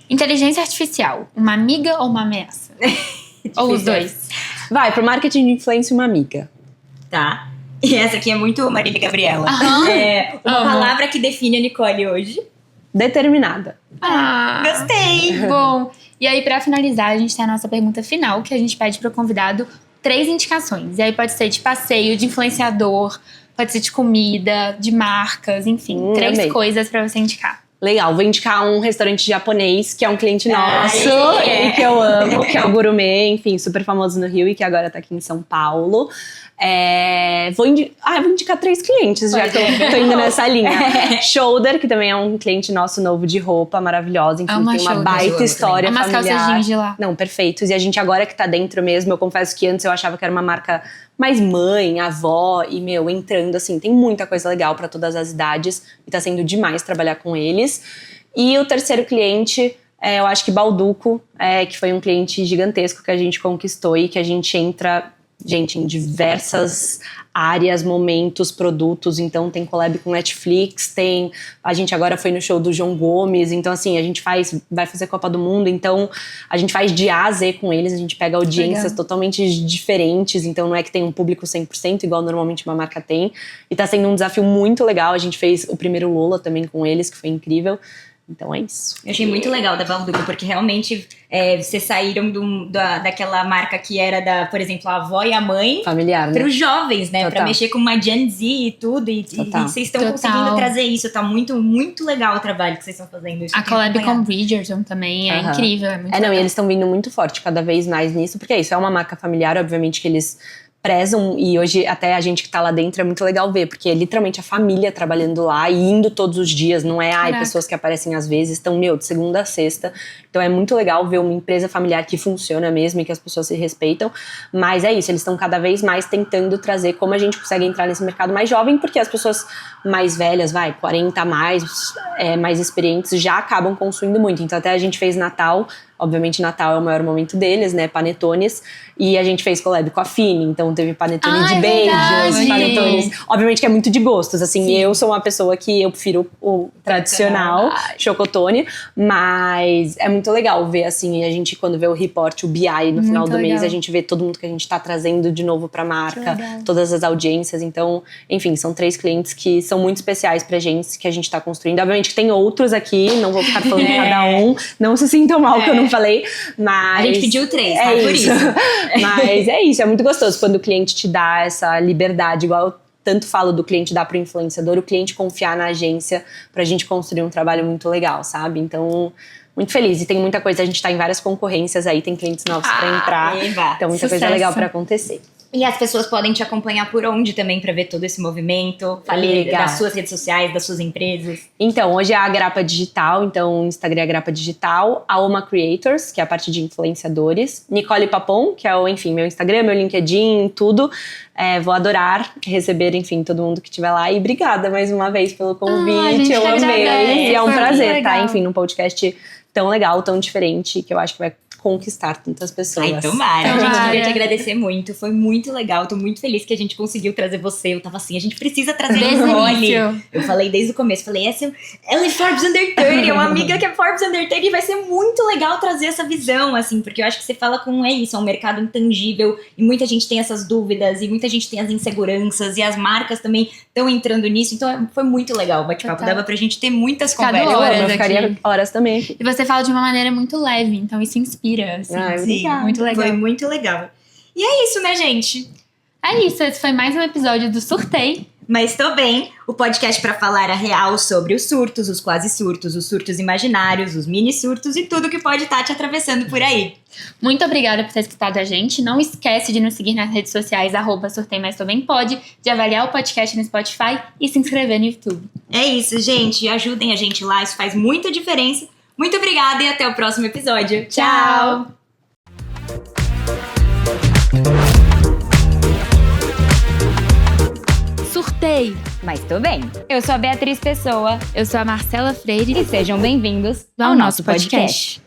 Inteligência artificial, uma amiga ou uma ameaça? Ou os dois? Vai, pro marketing de influência, uma amiga. Tá. E essa aqui é muito Marília Gabriela. Uma palavra que define a Nicole hoje. Determinada. Gostei! Bom, e aí pra finalizar, a gente tem a nossa pergunta final, que a gente pede pro convidado 3 indicações. E aí pode ser de passeio, de influenciador, pode ser de comida, de marcas, enfim. 3 coisas pra você indicar. Legal, vou indicar um restaurante japonês, que é um cliente nosso, e que eu amo, que é o Gourmet, enfim, super famoso no Rio e que agora tá aqui em São Paulo. Vou indicar 3 clientes, já que eu tô indo nessa linha. Shoulder, que também é um cliente nosso novo de roupa, maravilhosa. Enfim, tem uma baita história familiar. Umas calças jeans de lá. Não, perfeitos. E a gente agora que tá dentro mesmo, eu confesso que antes eu achava que era uma marca mais mãe, avó, e entrando assim, tem muita coisa legal pra todas as idades. E tá sendo demais trabalhar com eles. E o terceiro cliente, eu acho que Balduco, que foi um cliente gigantesco que a gente conquistou e que a gente entra... Gente, em diversas áreas, momentos, produtos. Então tem collab com Netflix, a gente agora foi no show do João Gomes. Então assim, a gente vai fazer Copa do Mundo. Então a gente faz de A a Z com eles. A gente pega audiências totalmente diferentes. Então não é que tem um público 100% igual normalmente uma marca tem. E tá sendo um desafio muito legal. A gente fez o primeiro Lola também com eles, que foi incrível. Então é isso. Eu achei muito legal da Balduco, porque realmente vocês saíram daquela marca que era por exemplo, a avó e a mãe. Familiar, né? Para os jovens, né? Total. Pra mexer com uma Gen Z e tudo. E vocês estão conseguindo trazer isso. Tá muito, muito legal o trabalho que vocês estão fazendo. Isso a collab com Bridgerton também é incrível. É muito legal. E eles estão vindo muito forte cada vez mais nisso, porque é isso, é uma marca familiar, obviamente que eles prezam, e hoje até a gente que tá lá dentro é muito legal ver, porque é literalmente a família trabalhando lá e indo todos os dias, não é pessoas que aparecem às vezes, estão de segunda a sexta, então é muito legal ver uma empresa familiar que funciona mesmo e que as pessoas se respeitam, mas é isso, eles estão cada vez mais tentando trazer como a gente consegue entrar nesse mercado mais jovem, porque as pessoas mais velhas, 40 a mais experientes, já acabam consumindo muito, então até a gente fez Natal. Obviamente, Natal é o maior momento deles, né? Panetones. E a gente fez collab com a Fini. Então, teve panetone de beijos, panetones. Obviamente que é muito de gostos. Assim, eu sou uma pessoa que eu prefiro o tradicional, chocotone. Mas é muito legal ver, assim. E a gente, quando vê o report, o BI no final do mês, a gente vê todo mundo que a gente tá trazendo de novo pra marca. Todas as audiências. Então, enfim, são 3 clientes que são muito especiais pra gente, que a gente tá construindo. Obviamente que tem outros aqui. Não vou ficar falando de cada um. Não se sintam mal que eu não falei, mas... A gente pediu 3, por isso. Mas é isso, é muito gostoso quando o cliente te dá essa liberdade, igual eu tanto falo do cliente dar pro influenciador, o cliente confiar na agência pra gente construir um trabalho muito legal, sabe? Então, muito feliz. E tem muita coisa, a gente tá em várias concorrências aí, tem clientes novos pra entrar. Então, muita coisa legal pra acontecer. E as pessoas podem te acompanhar por onde também pra ver todo esse movimento? Fale das suas redes sociais, das suas empresas. Então, hoje é a Grapa Digital, então o Instagram é a Grapa Digital. A Oma Creators, que é a parte de influenciadores. Nicole Papon, que é meu Instagram, meu LinkedIn, tudo. Vou adorar receber, enfim, todo mundo que estiver lá. E obrigada mais uma vez pelo convite, eu amei. E é um prazer, tá? Enfim, num podcast tão legal, tão diferente, que eu acho que vai conquistar tantas pessoas. Ai, tomara. A gente queria te agradecer muito. Foi muito legal. Tô muito feliz que a gente conseguiu trazer você. Eu tava assim, a gente precisa trazer a Nicole. Eu falei desde o começo. Falei, ela é Forbes Under 30. É uma amiga que é Forbes Under 30 e vai ser muito legal trazer essa visão, assim, porque eu acho que você fala com isso, é um mercado intangível e muita gente tem essas dúvidas e muita gente tem as inseguranças e as marcas também estão entrando nisso. Então foi muito legal o bate-papo. Dava pra gente ter muitas conversas. Eu ficaria horas também aqui. E você fala de uma maneira muito leve, então isso inspira. Assim, sim, muito legal. Foi muito legal. E é isso, né, gente? É isso, esse foi mais um episódio do Surtei. Mas Tô Bem, o podcast para falar a real sobre os surtos, os quase surtos, os surtos imaginários, os mini surtos e tudo que pode estar te atravessando por aí. Muito obrigada por ter escutado a gente. Não esquece de nos seguir nas redes sociais, @sorteimaistobempod, de avaliar o podcast no Spotify e se inscrever no YouTube. É isso, gente. Ajudem a gente lá, isso faz muita diferença. Muito obrigada e até o próximo episódio. Tchau! Surtei! Mas tô bem. Eu sou a Beatriz Pessoa. Eu sou a Marcela Freire E sejam bem-vindos ao nosso podcast.